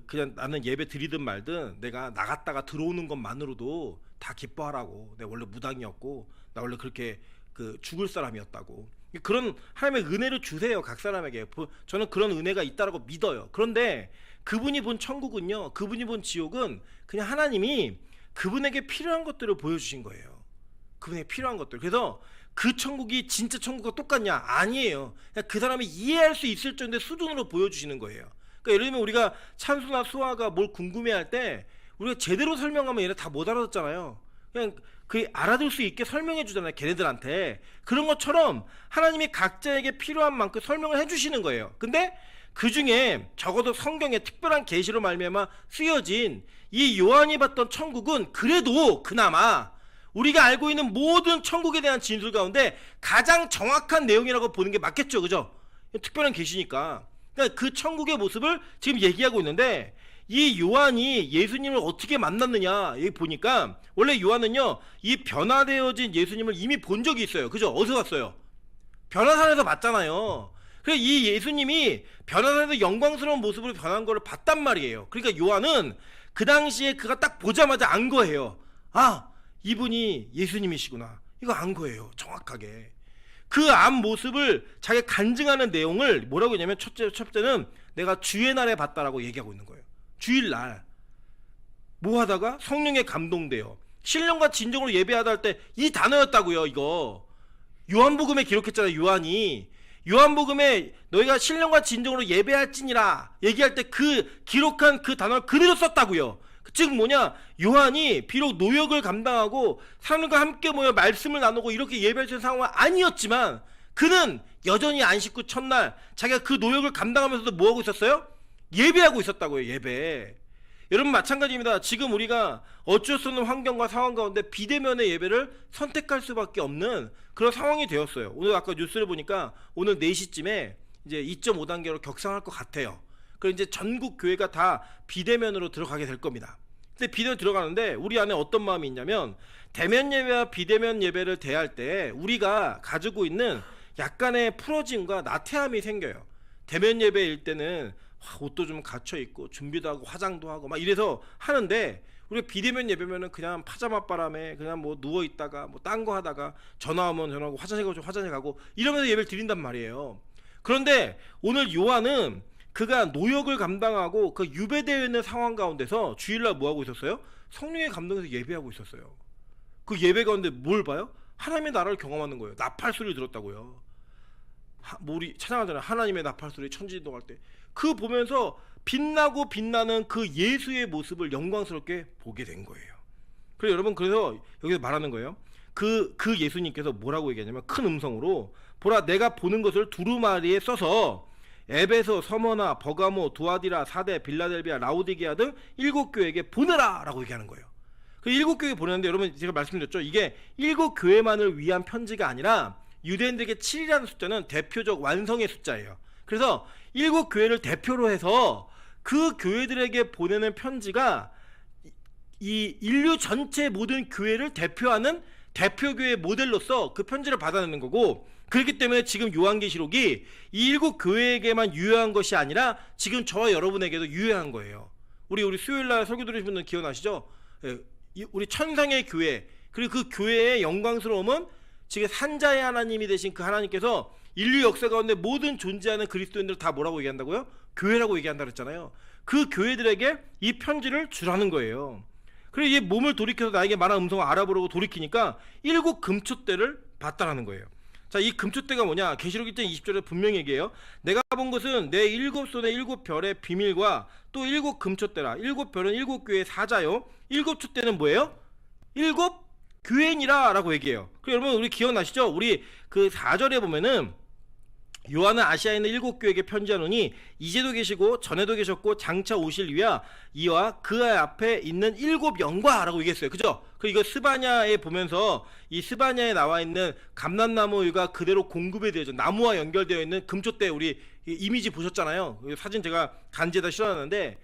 그냥 나는 예배 드리든 말든 내가 나갔다가 들어오는 것만으로도 다 기뻐하라고. 내가 원래 무당이었고 나 원래 그렇게 죽을 사람이었다고. 그런 하나님의 은혜를 주세요, 각 사람에게. 저는 그런 은혜가 있다라고 믿어요. 그런데 그분이 본 천국은요, 그분이 본 지옥은 그냥 하나님이 그분에게 필요한 것들을 보여주신 거예요. 그분에게 필요한 것들. 그래서 그 천국이 진짜 천국과 똑같냐? 아니에요. 그냥 그 사람이 이해할 수 있을 정도의 수준으로 보여주시는 거예요. 그러니까 예를 들면 우리가 찬수나 수아가 뭘 궁금해할 때 우리가 제대로 설명하면 얘네 다 못 알아듣잖아요. 그냥 알아들 수 있게 설명해 주잖아요, 걔네들한테. 그런 것처럼 하나님이 각자에게 필요한 만큼 설명을 해주시는 거예요. 근데 그 중에 적어도 성경에 특별한 계시로 말미암아 쓰여진 이 요한이 봤던 천국은 그래도 그나마 우리가 알고 있는 모든 천국에 대한 진술 가운데 가장 정확한 내용이라고 보는 게 맞겠죠, 그죠? 특별한 계시니까. 그러니까 그 천국의 모습을 지금 얘기하고 있는데, 이 요한이 예수님을 어떻게 만났느냐 여기 보니까, 원래 요한은요 이 변화되어진 예수님을 이미 본 적이 있어요, 그죠? 어디서 봤어요? 변화산에서 봤잖아요. 그래서 이 예수님이 변화산에서 영광스러운 모습으로 변한 거를 봤단 말이에요. 그러니까 요한은 그 당시에 그가 딱 보자마자 안 거예요. 아, 이분이 예수님이시구나. 이거 안 거예요, 정확하게. 그 앞 모습을 자기가 간증하는 내용을 뭐라고 했냐면, 첫째는 내가 주의 날에 봤다라고 얘기하고 있는 거예요. 주일날 뭐 하다가 성령에 감동돼요. 신령과 진정으로 예배하다 할 때 이 단어였다고요. 이거 요한복음에 기록했잖아요. 요한복음에 너희가 신령과 진정으로 예배할지니라 얘기할 때 그 기록한 그 단어를 그대로 썼다고요. 즉 뭐냐, 요한이 비록 노역을 감당하고 사람들과 함께 모여 말씀을 나누고 이렇게 예배할 수 있는 상황은 아니었지만, 그는 여전히 안식 후 첫날 자기가 그 노역을 감당하면서도 뭐하고 있었어요? 예배하고 있었다고요, 예배. 여러분 마찬가지입니다. 지금 우리가 어쩔 수 없는 환경과 상황 가운데 비대면의 예배를 선택할 수밖에 없는 그런 상황이 되었어요. 오늘 아까 뉴스를 보니까 오늘 4시쯤에 이제 2.5단계로 격상할 것 같아요. 그래서 이제 전국 교회가 다 비대면으로 들어가게 될 겁니다. 근데 비대면 들어가는데 우리 안에 어떤 마음이 있냐면, 대면 예배와 비대면 예배를 대할 때 우리가 가지고 있는 약간의 풀어짐과 나태함이 생겨요. 대면 예배일 때는 옷도 좀 갖춰 입고 준비도 하고 화장도 하고 막 이래서 하는데, 우리가 비대면 예배면은 그냥 파자마 바람에 그냥 뭐 누워 있다가 뭐 딴 거 하다가 전화 오면 전화하고 화장실 가고 이러면서 예배를 드린단 말이에요. 그런데 오늘 요한은 그가 노역을 감당하고 그 유배되어 있는 상황 가운데서 주일날 뭐 하고 있었어요? 성령의 감동에서 예배하고 있었어요. 그 예배 가운데 뭘 봐요? 하나님의 나라를 경험하는 거예요. 나팔 소리를 들었다고요. 우리 찬양하잖아요. 하나님의 나팔 소리, 천지인동할 때. 그 보면서 빛나고 빛나는 그 예수의 모습을 영광스럽게 보게 된 거예요. 그래서 여러분, 그래서 여기서 말하는 거예요. 그 예수님께서 뭐라고 얘기하냐면, 큰 음성으로 보라, 내가 보는 것을 두루마리에 써서 에베소, 서머나, 버가모, 두아디라, 사데, 빌라델비아, 라오디게아 등 7교회에게 보내라 라고 얘기하는 거예요. 그 7교회 보내는데, 여러분 제가 말씀드렸죠, 이게 7교회만을 위한 편지가 아니라 유대인들에게 7이라는 숫자는 대표적 완성의 숫자예요. 그래서 7교회를 대표로 해서 그 교회들에게 보내는 편지가 이 인류 전체 모든 교회를 대표하는 대표교회 모델로서 그 편지를 받아내는 거고, 그렇기 때문에 지금 요한계시록이 이 7교회에게만 유효한 것이 아니라 지금 저와 여러분에게도 유효한 거예요. 우리 수요일날 설교 들으신 분들 기억나시죠? 우리 천상의 교회, 그리고 그 교회의 영광스러움은 지금 산자의 하나님이 되신 그 하나님께서 인류 역사 가운데 모든 존재하는 그리스도인들을 다 뭐라고 얘기한다고요? 교회라고 얘기한다 그랬잖아요. 그 교회들에게 이 편지를 주라는 거예요. 그래서 이 몸을 돌이켜서 나에게 말한 음성을 알아보려고 돌이키니까 7 금초대를 봤다라는 거예요. 자, 이 금초대가 뭐냐? 계시록 1장 20절에 분명히 얘기해요. 내가 본 것은 내 7손의 7별의 비밀과 또 7 금초대라. 7별은 7교회의 사자요. 7 촛대는 뭐예요? 7 교회니라 라고 얘기해요. 그럼 여러분 우리 기억나시죠? 우리 그 4절에 보면은 요한은 아시아에 있는 7교회에게 편지하노니 이제도 계시고 전에도 계셨고 장차 오실 이와 그 앞에 있는 7 영과 라고 얘기했어요. 그죠? 그 이거 스바냐에 보면서 이 스바냐에 나와 있는 감람나무가 그대로 공급이 되어져 나무와 연결되어 있는 금초대 우리 이미지 보셨잖아요. 사진 제가 간지에다 실어놨는데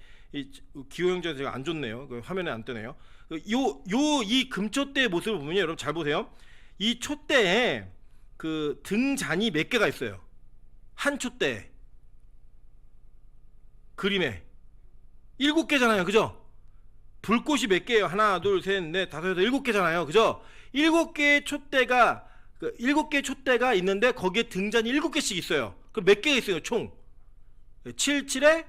기호형제는 제가 안 좋네요. 화면에 안 뜨네요. 이 금초대의 모습을 보면요, 여러분 잘 보세요. 이 촛대에 그 등잔이 몇 개가 있어요. 한 촛대 그림에 7개잖아요. 그죠? 불꽃이 몇 개예요? 하나, 둘, 셋, 넷, 다섯, 여섯, 7개잖아요. 그죠? 7개의 촛대가 7개의 촛대가 있는데 거기에 등잔이 7개씩 있어요. 그럼 몇 개가 있어요? 총 7, 7에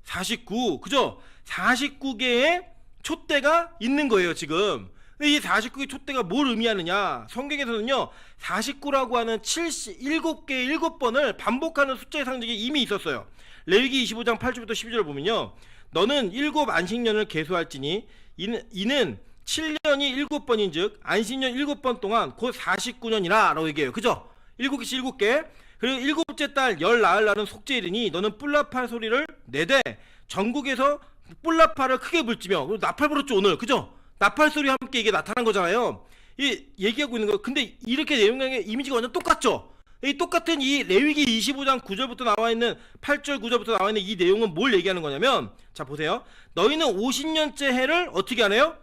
49. 그죠? 49개의 촛대가 있는 거예요, 지금. 이 49개 촛대가 뭘 의미하느냐? 성경에서는요, 49라고 하는 7개의 7번을 반복하는 숫자의 상징이 이미 있었어요. 레위기 25장 8절부터 12절 보면요, 너는 7 안식년을 계수할지니 이는 7년이 7번인 즉 안식년 7번 동안 곧 49년이라 라고 얘기해요. 그죠? 7개씩 7개. 그리고 7째 달 열 나흘 날은 속죄일이니 너는 뿔나팔 소리를 내되 전국에서 뿔나팔을 크게 불지며. 나팔 불었죠 오늘. 그죠? 나팔 소리와 함께 이게 나타난 거잖아요. 이 얘기하고 있는 거. 근데 이렇게 내용의 이미지가 완전 똑같죠. 이 똑같은 이 레위기 25장 9절부터 나와 있는 8절 9절부터 나와 있는 이 내용은 뭘 얘기하는 거냐면, 자 보세요. 너희는 50년째 해를 어떻게 하네요?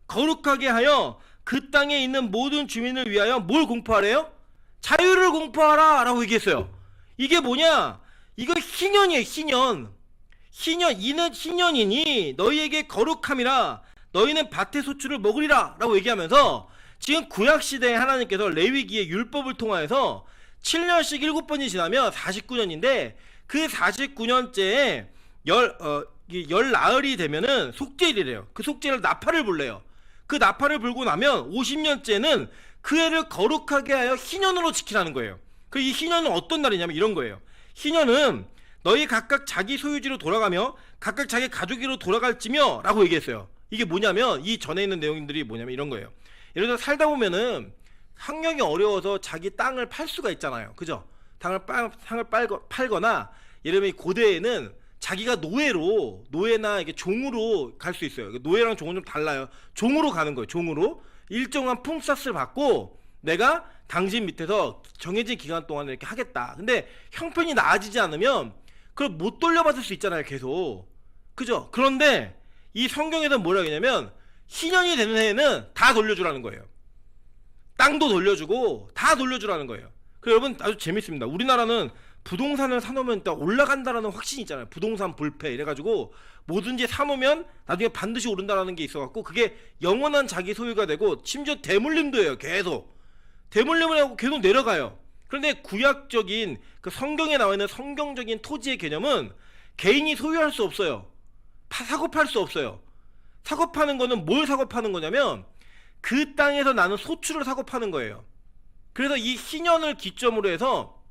거룩하게 하여 그 땅에 있는 모든 주민을 위하여 뭘 공포하래요? 자유를 공포하라 라고 얘기했어요. 이게 뭐냐? 이거 희년이에요. 희년. 이는 희년이니 너희에게 거룩함이라. 너희는 밭의 소출을 먹으리라 라고 얘기하면서 지금 구약시대에 하나님께서 레위기의 율법을 통하여서 7년씩 7번이 지나면 49년인데 그 49년째에 열 나흘이 되면은 속죄일이래요. 그 속죄를 나팔을 불래요. 그 나팔을 불고 나면 50년째는 그 해를 거룩하게 하여 희년으로 지키라는 거예요. 그 이 희년은 어떤 날이냐면 이런 거예요. 희년은 너희 각각 자기 소유지로 돌아가며 각각 자기 가족으로 돌아갈지며 라고 얘기했어요. 이게 뭐냐면 이 전에 있는 내용들이 뭐냐면 이런 거예요. 예를 들어 살다 보면은 환경이 어려워서 자기 땅을 팔 수가 있잖아요. 그죠? 땅을 팔거나 예를 들면 고대에는 자기가 노예나 이게 종으로 갈 수 있어요. 노예랑 종은 좀 달라요. 종으로 가는 거예요. 종으로 일정한 품삯을 받고 내가 당신 밑에서 정해진 기간 동안에 이렇게 하겠다. 근데 형편이 나아지지 않으면 그걸 못 돌려받을 수 있잖아요. 계속. 그죠? 그런데 이 성경에서 뭐라고 했냐면 희년이 되는 해에는 다 돌려주라는 거예요. 땅도 돌려주고 다 돌려주라는 거예요. 그래서 여러분 아주 재밌습니다. 우리나라는 부동산을 사놓으면 딱 올라간다라는 확신이 있잖아요. 부동산 불패 이래가지고 뭐든지 사놓으면 나중에 반드시 오른다라는 게 있어갖고 그게 영원한 자기 소유가 되고 심지어 대물림도 해요. 계속 대물림을 하고 계속 내려가요. 그런데 구약적인 그 성경에 나와 있는 성경적인 토지의 개념은 개인이 소유할 수 없어요. 사고 팔 수 없어요. 사고 파는 거는 뭘 사고 파는 거냐면 그 땅에서 나는 소출을 사고 파는 거예요. 그래서 이 희년을 기점으로 해서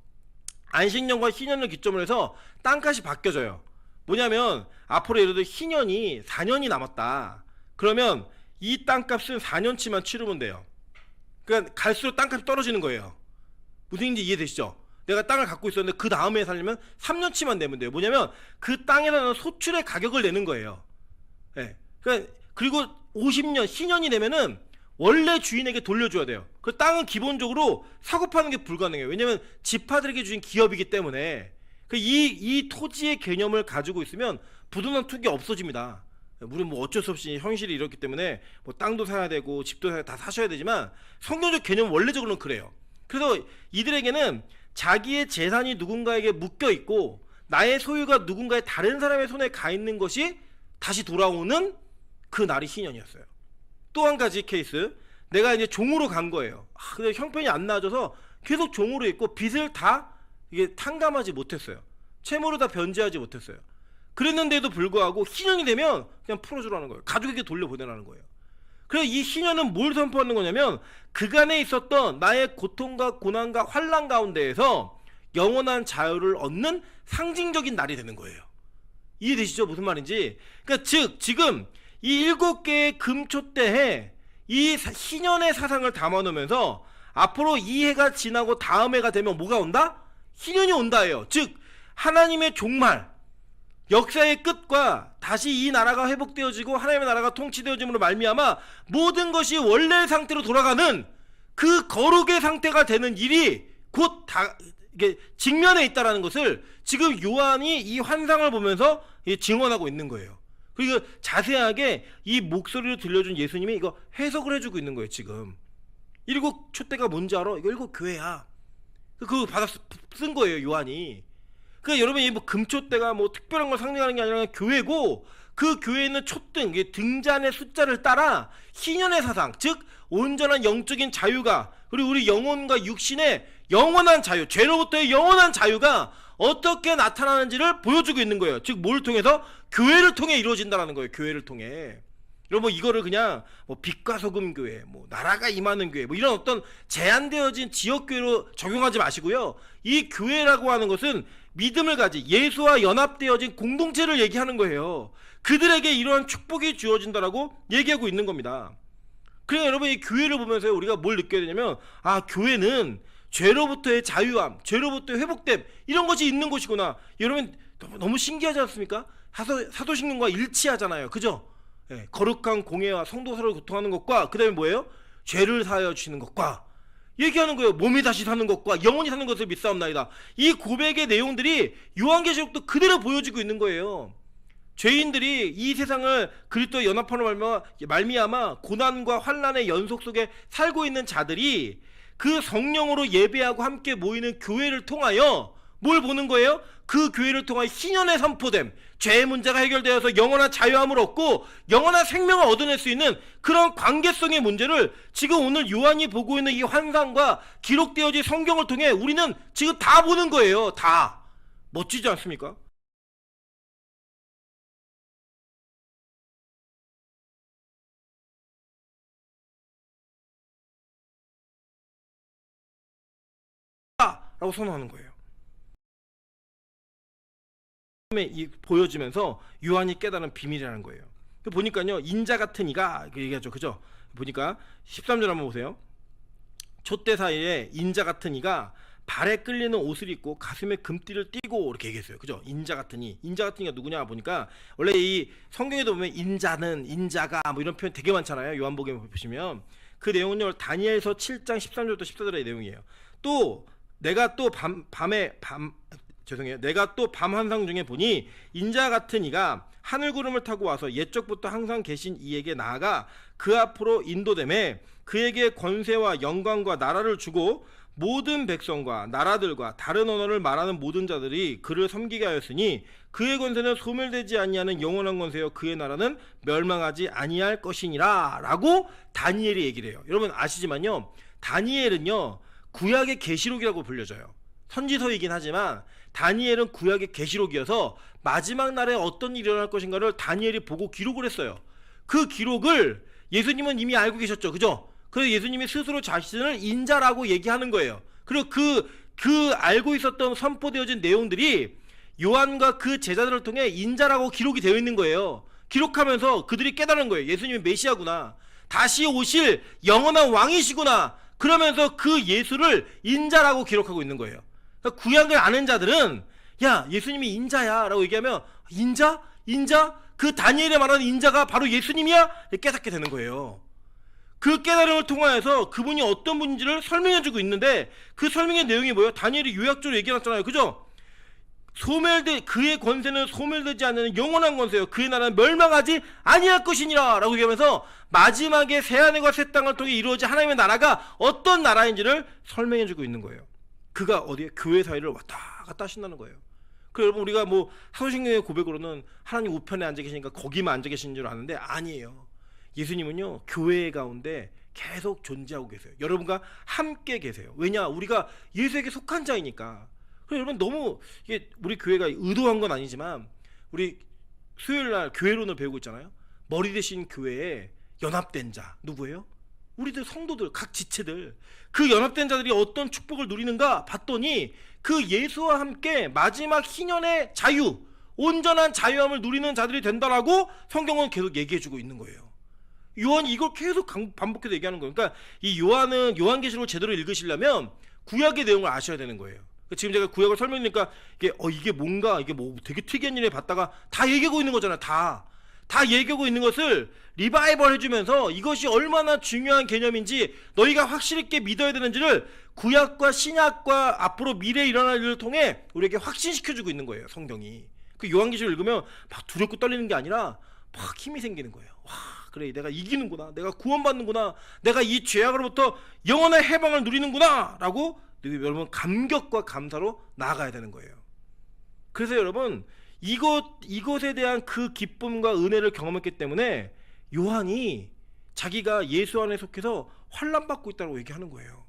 안식년과 희년을 기점으로 해서 땅값이 바뀌어져요. 뭐냐면 앞으로 예를 들어 희년이 4년이 남았다. 그러면 이 땅값은 4년치만 치르면 돼요. 그러니까 갈수록 땅값이 떨어지는 거예요. 무슨 얘기인지 이해되시죠? 내가 땅을 갖고 있었는데 그 다음에 살려면 3년치만 내면 돼요. 뭐냐면 그 땅에 나는 소출의 가격을 내는 거예요. 네. 그리고 50년, 희년이 되면은 원래 주인에게 돌려줘야 돼요. 그 땅은 기본적으로 사고 파는 게 불가능해요. 왜냐면 지파들에게 주신 기업이기 때문에. 이 토지의 개념을 가지고 있으면 부동산 투기가 없어집니다. 물론 뭐 어쩔 수 없이 현실이 이렇기 때문에 뭐 땅도 사야 되고 집도 사야 다 사셔야 되지만 성경적 개념은 원래적으로는 그래요. 그래서 이들에게는 자기의 재산이 누군가에게 묶여 있고 나의 소유가 누군가의 다른 사람의 손에 가 있는 것이 다시 돌아오는 그 날이 희년이었어요. 또 한 가지 케이스, 내가 이제 종으로 간 거예요. 근데 형편이 안 나아져서 계속 종으로 있고 빚을 다 이게 탕감하지 못했어요. 채무를 다 변제하지 못했어요. 그랬는데도 불구하고 희년이 되면 그냥 풀어주라는 거예요. 가족에게 돌려보내라는 거예요. 그래서 이 시녀는 뭘 선포하는 거냐면 그간에 있었던 나의 고통과 고난과 환난 가운데에서 영원한 자유를 얻는 상징적인 날이 되는 거예요. 이해되시죠? 무슨 말인지. 그러니까 즉 지금 이 7개의 금초대에 이 희년의 사상을 담아놓으면서 앞으로 이 해가 지나고 다음 해가 되면 뭐가 온다? 희년이 온다예요. 즉 하나님의 종말, 역사의 끝과 다시 이 나라가 회복되어지고 하나님의 나라가 통치되어짐으로 말미암아 모든 것이 원래의 상태로 돌아가는 그 거룩의 상태가 되는 일이 곧 이게 직면에 있다라는 것을 지금 요한이 이 환상을 보면서 증언하고 있는 거예요. 그리고 자세하게 이 목소리를 들려준 예수님이 이거 해석을 해주고 있는 거예요. 지금 7촛대가 뭔지 알아? 이거 7교회야. 그거 쓴 거예요, 요한이. 그러니까 여러분 이 뭐 금초대가 뭐 특별한 걸 상징하는 게 아니라 교회고, 그 교회에 있는 촛등, 등잔의 숫자를 따라 희년의 사상, 즉 온전한 영적인 자유가, 그리고 우리 영혼과 육신의 영원한 자유, 죄로부터의 영원한 자유가 어떻게 나타나는지를 보여주고 있는 거예요. 즉 뭘 통해서? 교회를 통해 이루어진다는 거예요. 교회를 통해. 여러분 이거를 그냥 뭐 빛과 소금 교회, 뭐 나라가 임하는 교회, 뭐 이런 어떤 제한되어진 지역 교회로 적용하지 마시고요. 이 교회라고 하는 것은 믿음을 가진 예수와 연합되어진 공동체를 얘기하는 거예요. 그들에게 이러한 축복이 주어진다라고 얘기하고 있는 겁니다. 그래서 여러분 이 교회를 보면서 우리가 뭘 느껴야 되냐면, 아, 교회는 죄로부터의 자유함, 죄로부터의 회복됨, 이런 것이 있는 곳이구나. 여러분 너무 신기하지 않습니까? 사도신경과 일치하잖아요. 그죠? 예, 거룩한 공예와 성도 서로 교통하는 것과 그 다음에 뭐예요? 죄를 사하여 주시는 것과 얘기하는 거예요. 몸이 다시 사는 것과 영원히 사는 것을 믿사옵나이다. 이 고백의 내용들이 요한계시록도 그대로 보여지고 있는 거예요. 죄인들이 이 세상을 그리스도의 연합함으로 말미암아 고난과 환난의 연속 속에 살고 있는 자들이 그 성령으로 예배하고 함께 모이는 교회를 통하여 뭘 보는 거예요? 그 교회를 통하여 희년의 선포됨, 죄의 문제가 해결되어서 영원한 자유함을 얻고 영원한 생명을 얻어낼 수 있는 그런 관계성의 문제를 지금 오늘 요한이 보고 있는 이 환상과 기록되어진 성경을 통해 우리는 지금 다 보는 거예요. 다. 멋지지 않습니까? 라고 선언하는 거예요. 보여지면서 요한이 깨달은 비밀이라는 거예요. 보니까요, 인자 같은 이가 얘기하죠. 그죠? 보니까 13절 한번 보세요. 촛대 사이에 인자 같은 이가 발에 끌리는 옷을 입고 가슴에 금띠를 띠고 이렇게 얘기했어요. 그죠? 인자 같은 이. 인자 같은 이가 누구냐 보니까 원래 이 성경에도 보면 인자는, 인자가 뭐 이런 표현 되게 많잖아요. 요한복음에 보시면 그 내용은요, 다니엘서 7장 13절부터 14절의 내용이에요. 또 내가 또 내가 또 밤 환상 중에 보니 인자 같은 이가 하늘 구름을 타고 와서 옛적부터 항상 계신 이에게 나아가 그 앞으로 인도됨에 그에게 권세와 영광과 나라를 주고 모든 백성과 나라들과 다른 언어를 말하는 모든 자들이 그를 섬기게 하였으니 그의 권세는 소멸되지 아니하는 영원한 권세요 그의 나라는 멸망하지 아니할 것이니라 라고 다니엘이 얘기를 해요. 여러분 아시지만요, 다니엘은요 구약의 계시록이라고 불려져요. 선지서이긴 하지만 다니엘은 구약의 계시록이어서 마지막 날에 어떤 일이 일어날 것인가를 다니엘이 보고 기록을 했어요. 그 기록을 예수님은 이미 알고 계셨죠. 그죠? 그래서 예수님이 스스로 자신을 인자라고 얘기하는 거예요. 그리고 그 알고 있었던 선포되어진 내용들이 요한과 그 제자들을 통해 인자라고 기록이 되어 있는 거예요. 기록하면서 그들이 깨달은 거예요. 예수님이 메시아구나, 다시 오실 영원한 왕이시구나. 그러면서 그 예수를 인자라고 기록하고 있는 거예요. 그러니까 구약을 아는 자들은 야, 예수님이 인자야 라고 얘기하면 인자? 인자? 그 다니엘이 말하는 인자가 바로 예수님이야? 깨닫게 되는 거예요. 그 깨달음을 통하여서 그분이 어떤 분인지를 설명해주고 있는데 그 설명의 내용이 뭐예요? 다니엘이 요약적으로 얘기해놨잖아요. 그죠? 그의 권세는 소멸되지 않는 영원한 권세요 그의 나라는 멸망하지 아니할 것이니라 라고 얘기하면서 마지막에 새하늘과 새 땅을 통해 이루어질 하나님의 나라가 어떤 나라인지를 설명해주고 있는 거예요. 그가 어디에? 교회 사이를 왔다 갔다 하신다는 거예요. 그래서 여러분 우리가 뭐 사도신경의 고백으로는 하나님 우편에 앉아 계시니까 거기만 앉아 계신 줄 아는데 아니에요. 예수님은요 교회 가운데 계속 존재하고 계세요. 여러분과 함께 계세요. 왜냐? 우리가 예수에게 속한 자이니까. 그래서 여러분 너무 이게 우리 교회가 의도한 건 아니지만 우리 수요일날 교회론을 배우고 있잖아요. 머리 대신 교회에 연합된 자 누구예요? 우리들 성도들, 각 지체들. 그 연합된 자들이 어떤 축복을 누리는가 봤더니 그 예수와 함께 마지막 희년의 자유, 온전한 자유함을 누리는 자들이 된다라고 성경은 계속 얘기해주고 있는 거예요. 요한이 이걸 계속 반복해서 얘기하는 거예요. 그러니까 이 요한은 요한계시록을 제대로 읽으시려면 구약의 내용을 아셔야 되는 거예요. 지금 제가 구약을 설명하니까 이게 뭔가 이게 뭐 되게 특이한 일에 봤다가 다 얘기하고 있는 거잖아요. 다 얘기하고 있는 것을 리바이벌 해주면서 이것이 얼마나 중요한 개념인지 너희가 확실히 있게 믿어야 되는지를 구약과 신약과 앞으로 미래에 일어날 일을 통해 우리에게 확신시켜주고 있는 거예요. 성경이. 그 요한계시록 읽으면 막 두렵고 떨리는 게 아니라 막 힘이 생기는 거예요. 와, 그래, 내가 이기는구나, 내가 구원받는구나, 내가 이 죄악으로부터 영원의 해방을 누리는구나 라고 여러분 감격과 감사로 나아가야 되는 거예요. 그래서 여러분 이것에 대한 그 기쁨과 은혜를 경험했기 때문에 요한이 자기가 예수 안에 속해서 환난받고 있다고 얘기하는 거예요.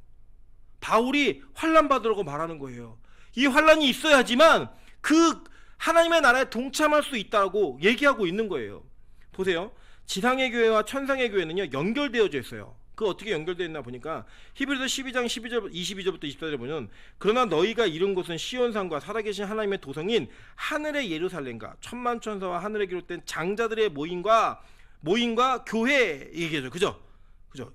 바울이 환난받으라고 말하는 거예요. 이 환난이 있어야지만 그 하나님의 나라에 동참할 수 있다고 얘기하고 있는 거예요. 보세요. 지상의 교회와 천상의 교회는요 연결되어져 있어요. 그 어떻게 연결되어 있나 보니까 히브리서 12장 22절부터 24절에 보면 그러나 너희가 이룬 곳은 시온산과 살아계신 하나님의 도성인 하늘의 예루살렘과 천만 천사와 하늘에 기록된 장자들의 모임과 교회 얘기죠. 그죠?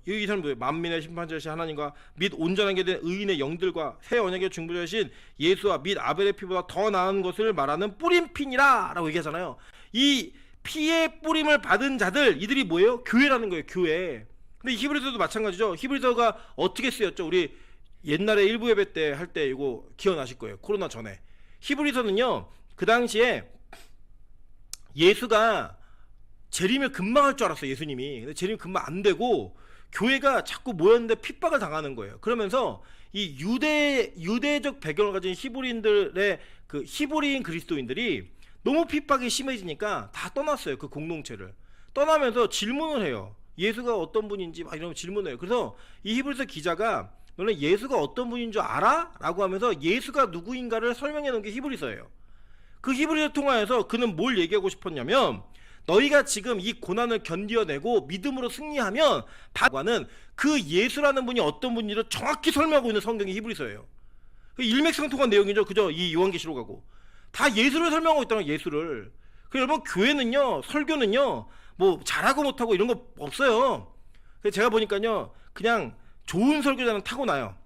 이 사람도 만민의 심판자이신 하나님과 및 온전하게 된 의인의 영들과 새 언약의 중보자이신 예수와 및 아벨의 피보다 더 나은 것을 말하는 뿌린 피니라 라고 얘기하잖아요. 이 피의 뿌림을 받은 자들, 이들이 뭐예요? 교회라는 거예요. 교회. 근데 히브리서도 마찬가지죠. 히브리서가 어떻게 쓰였죠? 우리 옛날에 일부 예배 때 할 때 이거 기억나실 거예요. 코로나 전에. 히브리서는요 그 당시에 예수가 재림을 금방 할 줄 알았어요. 예수님이. 근데 재림 금방 안 되고 교회가 자꾸 모였는데 핍박을 당하는 거예요. 그러면서 이 유대적 배경을 가진 히브리인들의 그 히브리인 그리스도인들이 너무 핍박이 심해지니까 다 떠났어요. 그 공동체를 떠나면서 질문을 해요. 예수가 어떤 분인지 막 이런 질문을 해요. 그래서 이 히브리서 기자가 너네 예수가 어떤 분인 줄 알아? 라고 하면서 예수가 누구인가를 설명해 놓은 게 히브리서예요. 그 히브리서 통하여서 그는 뭘 얘기하고 싶었냐면 너희가 지금 이 고난을 견뎌내고 믿음으로 승리하면 바과는 그 예수라는 분이 어떤 분인지를 정확히 설명하고 있는 성경이 히브리서예요. 일맥상통한 내용이죠. 그죠? 이 요한계시록하고 다 예수를 설명하고 있다는 거예요. 예수를. 그래서 여러분 교회는요 설교는요 뭐 잘하고 못하고 이런 거 없어요. 그래서 제가 보니까요 그냥 좋은 설교자는 타고나요.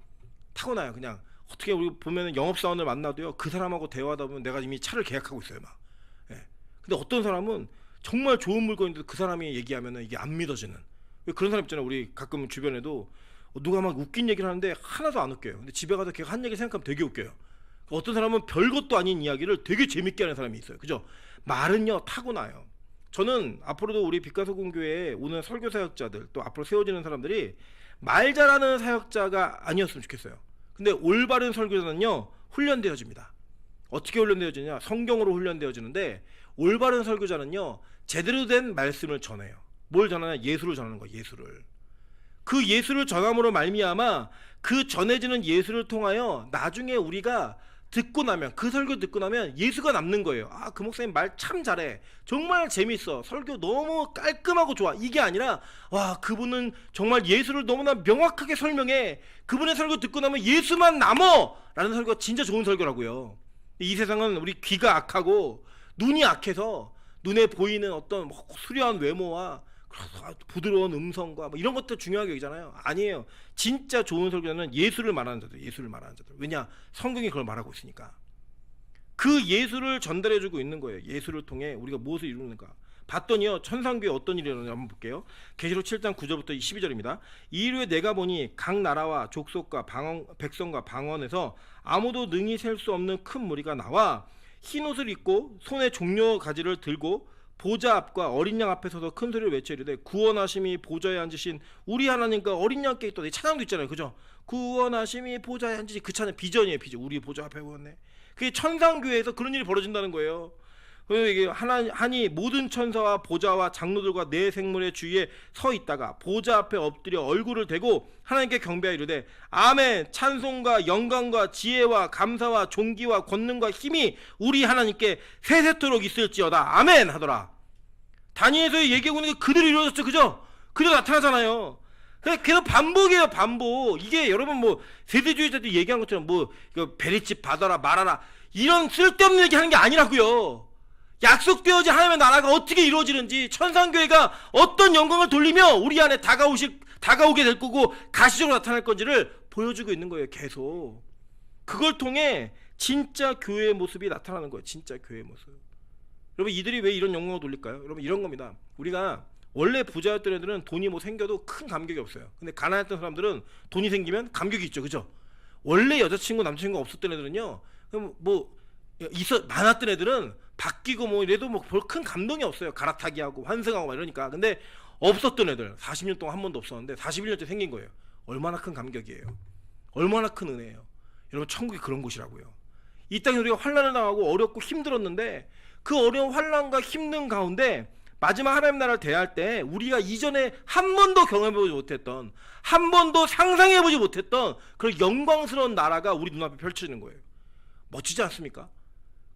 그냥 어떻게 우리 보면은 영업사원을 만나도요 그 사람하고 대화하다 보면 내가 이미 차를 계약하고 있어요 막. 예. 근데 어떤 사람은 정말 좋은 물건인데 그 사람이 얘기하면은 이게 안 믿어지는 그런 사람 있잖아요. 우리 가끔 주변에도 누가 막 웃긴 얘기를 하는데 하나도 안 웃겨요. 근데 집에 가서 걔가 한 얘기 생각하면 되게 웃겨요. 어떤 사람은 별것도 아닌 이야기를 되게 재밌게 하는 사람이 있어요. 그죠? 말은요 타고나요. 저는 앞으로도 우리 빛가서공교회에 오는 설교 사역자들 또 앞으로 세워지는 사람들이 말 잘하는 사역자가 아니었으면 좋겠어요. 근데 올바른 설교자는요 훈련되어집니다. 어떻게 훈련되어지냐? 성경으로 훈련되어지는데 올바른 설교자는요 제대로 된 말씀을 전해요. 뭘 전하냐? 예수를 전하는 거예요. 예수를. 그 예수를 전함으로 말미암아 그 전해지는 예수를 통하여 나중에 우리가 듣고 나면 그 설교 듣고 나면 예수가 남는 거예요. 아, 그 목사님 말 참 잘해. 정말 재밌어. 설교 너무 깔끔하고 좋아. 이게 아니라 와, 그분은 정말 예수를 너무나 명확하게 설명해. 그분의 설교 듣고 나면 예수만 남어! 라는 설교가 진짜 좋은 설교라고요. 이 세상은 우리 귀가 악하고 눈이 악해서 눈에 보이는 어떤 수려한 외모와 부드러운 음성과 이런 것들 중요하게 여기잖아요. 아니에요. 진짜 좋은 설교자는 예수를 말하는 자들. 왜냐? 성경이 그걸 말하고 있으니까. 그 예수를 전달해주고 있는 거예요. 예수를 통해 우리가 무엇을 이루는가. 봤더니요 천상교회 어떤 일이 일어나는지 한번 볼게요. 계시록 7장 9절부터 12절입니다. 이후에 내가 보니 각 나라와 족속과 백성과 방언에서 아무도 능히 셀 수 없는 큰 무리가 나와 흰옷을 입고 손에 종려 가지를 들고 보좌 앞과 어린 양 앞에 서서 큰 소리를 외쳐 이르되 구원하심이 보좌에 앉으신 우리 하나님과 어린 양께 있다. 이 찬양도 있잖아요. 그죠? 구원하심이 보좌에 앉으신 그 찬양 비전이에요. 비전. 우리 보좌 앞에 오었네. 그게 천상교회에서 그런 일이 벌어진다는 거예요. 이게 하니 모든 천사와 보좌와 장로들과 네 생물의 주위에 서 있다가 보좌 앞에 엎드려 얼굴을 대고 하나님께 경배하여 이르되 아멘. 찬송과 영광과 지혜와 감사와 존귀와 권능과 힘이 우리 하나님께 세세토록 있을지어다. 아멘 하더라. 다니엘서 얘기하고 있는 게 그대로 이루어졌죠. 그죠? 그래도 나타나잖아요. 그냥 계속 반복이에요, 반복. 이게 여러분 뭐 세대주의자들이 얘기한 것처럼 뭐 이거 베리집 받아라 말아라 이런 쓸데없는 얘기 하는 게 아니라고요. 약속되어진 하나님의 나라가 어떻게 이루어지는지, 천상교회가 어떤 영광을 돌리며 우리 안에 다가오게 될 거고 가시적으로 나타날 건지를 보여주고 있는 거예요. 계속 그걸 통해 진짜 교회의 모습이 나타나는 거예요. 진짜 교회의 모습. 여러분 이들이 왜 이런 영광을 돌릴까요? 여러분 이런 겁니다. 우리가 원래 부자였던 애들은 돈이 뭐 생겨도 큰 감격이 없어요. 근데 가난했던 사람들은 돈이 생기면 감격이 있죠. 그죠? 원래 여자친구 남자친구 없었던 애들은요, 그럼 뭐 많았던 애들은 바뀌고 뭐 이래도 뭐 별 큰 감동이 없어요. 갈아타기 하고 환승하고 막 이러니까. 근데 없었던 애들 40년 동안 한 번도 없었는데 41년째 생긴 거예요. 얼마나 큰 감격이에요. 얼마나 큰 은혜예요. 여러분 천국이 그런 곳이라고요. 이 땅에 우리가 환난을 당하고 어렵고 힘들었는데 그 어려운 환난과 힘든 가운데 마지막 하나님 나라를 대할 때 우리가 이전에 한 번도 경험해보지 못했던, 한 번도 상상해보지 못했던 그런 영광스러운 나라가 우리 눈앞에 펼쳐지는 거예요. 멋지지 않습니까?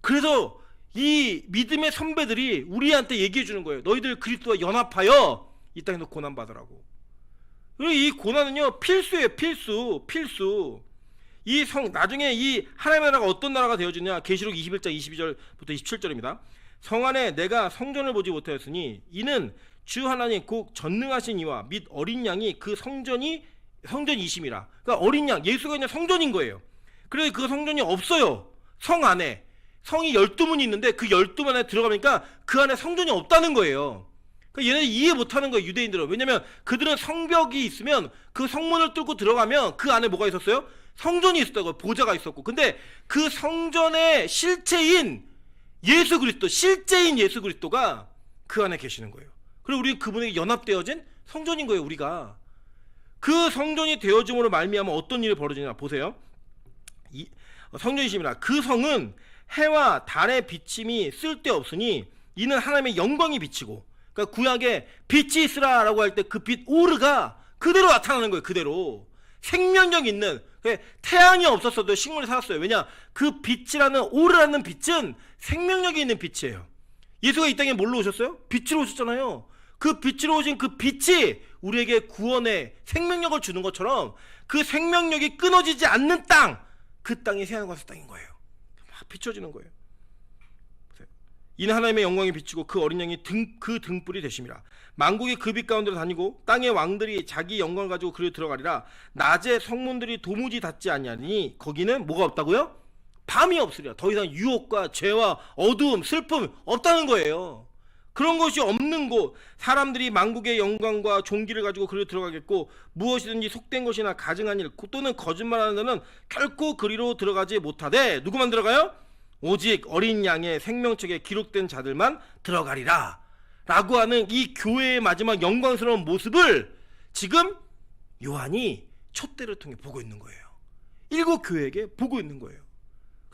그래서 이 믿음의 선배들이 우리한테 얘기해 주는 거예요. 너희들 그리스도와 연합하여 이 땅에서 고난 받으라고. 그리고 이 고난은요 필수예요. 필수. 나중에 이 하나님의 나라가 어떤 나라가 되어지냐, 계시록 21장 22절부터 27절입니다. 성 안에 내가 성전을 보지 못하였으니 이는 주 하나님 곧 전능하신 이와 및 어린 양이 그 성전이심이라. 그러니까 어린 양, 예수가 그냥 성전인 거예요. 그래서 그 성전이 없어요. 성 안에 성이 12문이 있는데 그 12문 안에 들어가니까 그 안에 성전이 없다는 거예요. 그러니까 얘네들이 이해 못하는 거예요, 유대인들은. 왜냐면 그들은 성벽이 있으면 그 성문을 뚫고 들어가면 그 안에 뭐가 있었어요? 성전이 있었다고, 보좌가 있었고. 근데 그 성전의 실체인 예수 그리스도, 실제인 예수 그리스도가 그 안에 계시는 거예요. 그리고 우리는 그분에게 연합되어진 성전인 거예요. 우리가 그 성전이 되어짐으로 말미암아 어떤 일이 벌어지냐 보세요. 성전이심이라. 그 성은 해와 달의 비침이 쓸데없으니 이는 하나님의 영광이 비치고, 그러니까 구약에 빛이 있으라라고 할 때 그 빛 오르가 그대로 나타나는 거예요. 그대로 생명력 있는, 태양이 없었어도 식물이 살았어요. 왜냐? 그 빛이라는, 오르라는 빛은 생명력이 있는 빛이에요. 예수가 이 땅에 뭘로 오셨어요? 빛으로 오셨잖아요. 그 빛으로 오신 그 빛이 우리에게 구원의 생명력을 주는 것처럼 그 생명력이 끊어지지 않는 땅, 그 땅이 새하늘과 땅인 거예요. 막 비춰지는 거예요. 이는 하나님의 영광이 비치고 그 어린 양이 그 등불이 되심이라. 만국이 그 빛 가운데로 다니고 땅의 왕들이 자기 영광을 가지고 그리로 들어가리라. 낮에 성문들이 도무지 닫지 아니하니 거기는 뭐가 없다고요? 밤이 없으리라. 더 이상 유혹과 죄와 어두움, 슬픔 없다는 거예요. 그런 것이 없는 곳, 사람들이 만국의 영광과 존귀를 가지고 그리로 들어가겠고 무엇이든지 속된 것이나 가증한 일 또는 거짓말하는 자는 결코 그리로 들어가지 못하되 누구만 들어가요? 오직 어린 양의 생명책에 기록된 자들만 들어가리라 라고 하는 이 교회의 마지막 영광스러운 모습을 지금 요한이 촛대를 통해 보고 있는 거예요. 일곱 교회에게 보고 있는 거예요.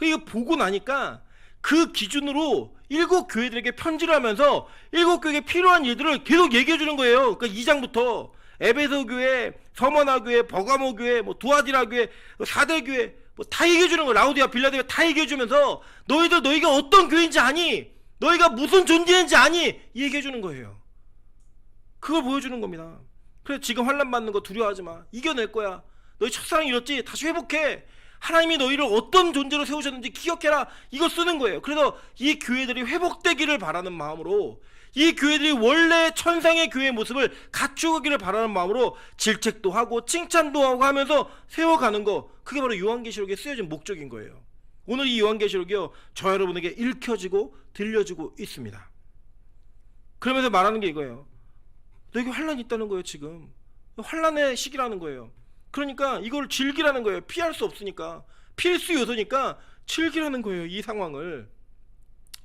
이거 보고 나니까 그 기준으로 일곱 교회들에게 편지를 하면서 일곱 교회에 필요한 일들을 계속 얘기해 주는 거예요. 그러니까 2장부터 에베소 교회, 서머나 교회, 버가모 교회, 뭐 두아디라 교회, 사대 교회 뭐 다 얘기해 주는 거예요. 라우디아, 빌라델비아 다 얘기해 주면서 너희가 어떤 교회인지 아니? 너희가 무슨 존재인지 아니? 얘기해 주는 거예요. 그걸 보여주는 겁니다. 그래서 지금 환난 받는 거 두려워하지 마. 이겨낼 거야. 너희 첫사랑 잃었지? 다시 회복해. 하나님이 너희를 어떤 존재로 세우셨는지 기억해라. 이거 쓰는 거예요. 그래서 이 교회들이 회복되기를 바라는 마음으로, 이 교회들이 원래 천상의 교회의 모습을 갖추기를 바라는 마음으로 질책도 하고 칭찬도 하고 하면서 세워가는 거, 그게 바로 요한계시록에 쓰여진 목적인 거예요. 오늘 이 요한계시록이요, 저 여러분에게 읽혀지고 들려지고 있습니다. 그러면서 말하는 게 이거예요. 너에게 환란이 있다는 거예요. 지금 환란의 시기라는 거예요. 그러니까 이걸 즐기라는 거예요. 피할 수 없으니까, 필수 요소니까 즐기라는 거예요. 이 상황을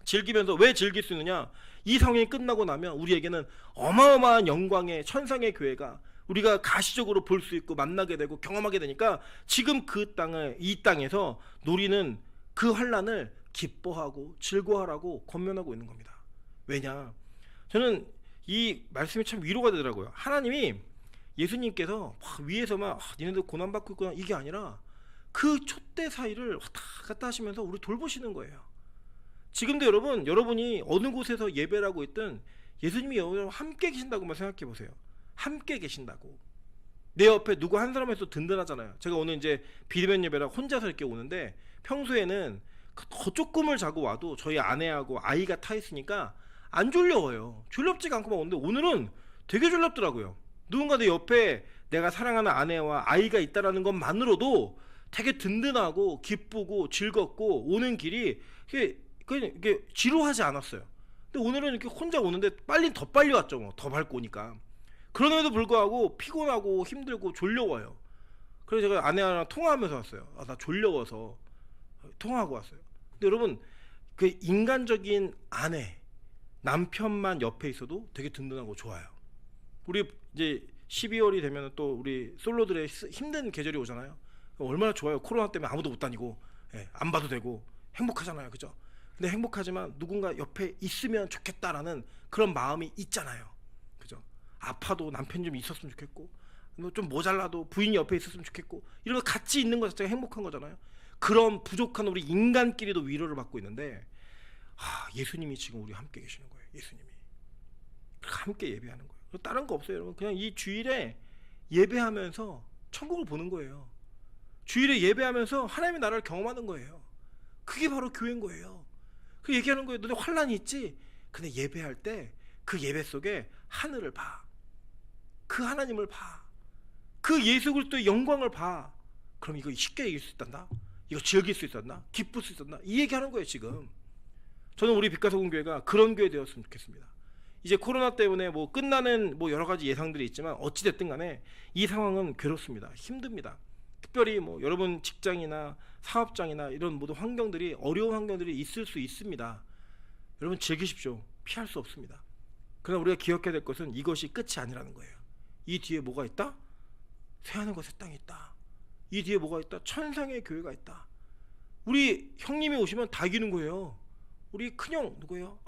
즐기면서, 왜 즐길 수 있느냐? 이 상황이 끝나고 나면 우리에게는 어마어마한 영광의 천상의 교회가 우리가 가시적으로 볼 수 있고 만나게 되고 경험하게 되니까 지금 이 땅에서 누리는 그 환란을 기뻐하고 즐거워하라고 권면하고 있는 겁니다. 왜냐? 저는 이 말씀이 참 위로가 되더라고요. 하나님이, 예수님께서 위에서 막 니네들 고난받고 있구나 이게 아니라 그 촛대 사이를 왔다 갔다 하시면서 우리 돌보시는 거예요. 지금도 여러분이 어느 곳에서 예배를 하고 있든 예수님이 여러분 함께 계신다고만 생각해 보세요. 함께 계신다고. 내 옆에 누구 한 사람에서 든든하잖아요. 제가 오늘 이제 비대면 예배라 혼자서 이렇게 오는데 평소에는 더 조금을 자고 와도 저희 아내하고 아이가 타 있으니까 안 졸려워요. 졸렵지가 않고 막 오는데 오늘은 되게 졸렵더라고요. 누군가 내 옆에 내가 사랑하는 아내와 아이가 있다라는 것만으로도 되게 든든하고 기쁘고 즐겁고 오는 길이 이게 지루하지 않았어요. 근데 오늘은 이렇게 혼자 오는데 더 빨리 왔죠. 뭐. 더 밟고 오니까. 그럼에도 불구하고 피곤하고 힘들고 졸려워요. 그래서 제가 아내랑 통화하면서 왔어요. 나 졸려워서 통화하고 왔어요. 근데 여러분 그 인간적인 아내, 남편만 옆에 있어도 되게 든든하고 좋아요. 우리 이제 12월이 되면 또 우리 솔로들의 힘든 계절이 오잖아요. 얼마나 좋아요. 코로나 때문에 아무도 못 다니고 안 봐도 되고 행복하잖아요. 그죠? 근데 행복하지만 누군가 옆에 있으면 좋겠다라는 그런 마음이 있잖아요. 그죠? 아파도 남편 좀 있었으면 좋겠고 좀 모자라도 부인이 옆에 있었으면 좋겠고 이런 거 같이 있는 것 자체가 행복한 거잖아요. 그런 부족한 우리 인간끼리도 위로를 받고 있는데 예수님이 지금 우리 함께 계시는 거예요. 예수님이 함께 예배하는 거예요. 다른 거 없어요. 여러분 그냥 이 주일에 예배하면서 천국을 보는 거예요. 주일에 예배하면서 하나님의 나라를 경험하는 거예요. 그게 바로 교회인 거예요. 그 얘기하는 거예요. 너네 환란이 있지? 근데 예배할 때 그 예배 속에 하늘을 봐. 그 하나님을 봐. 그 예수 그리스도의 영광을 봐. 그럼 이거 쉽게 이길 수 있단다? 이거 즐길 수 있었나? 기쁠 수 있었나? 이 얘기하는 거예요 지금. 저는 우리 빛가서공교회가 그런 교회 되었으면 좋겠습니다. 이제 코로나 때문에 뭐 끝나는 뭐 여러 가지 예상들이 있지만 어찌 됐든 간에 이 상황은 괴롭습니다. 힘듭니다. 특별히 뭐 여러분 직장이나 사업장이나 이런 모든 환경들이 어려운 환경들이 있을 수 있습니다. 여러분 즐기십시오. 피할 수 없습니다. 그러나 우리가 기억해야 될 것은 이것이 끝이 아니라는 거예요. 이 뒤에 뭐가 있다? 새하늘과 새 땅이 있다. 이 뒤에 뭐가 있다? 천상의 교회가 있다. 우리 형님이 오시면 다 이기는 거예요. 우리 큰형 누구예요?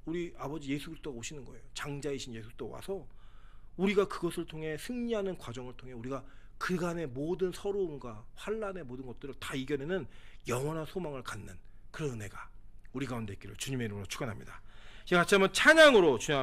우리 아버지 예수 그리스도가 오시는 거예요. 장자이신 예수 그리스도 와서 우리가 그것을 통해 승리하는 과정을 통해 우리가 그간의 모든 서러움과 환란의 모든 것들을 다 이겨내는 영원한 소망을 갖는 그런 은혜가 우리 가운데 있기를 주님의 이름으로 축원합니다. 같이 한번 찬양으로 주님 앞에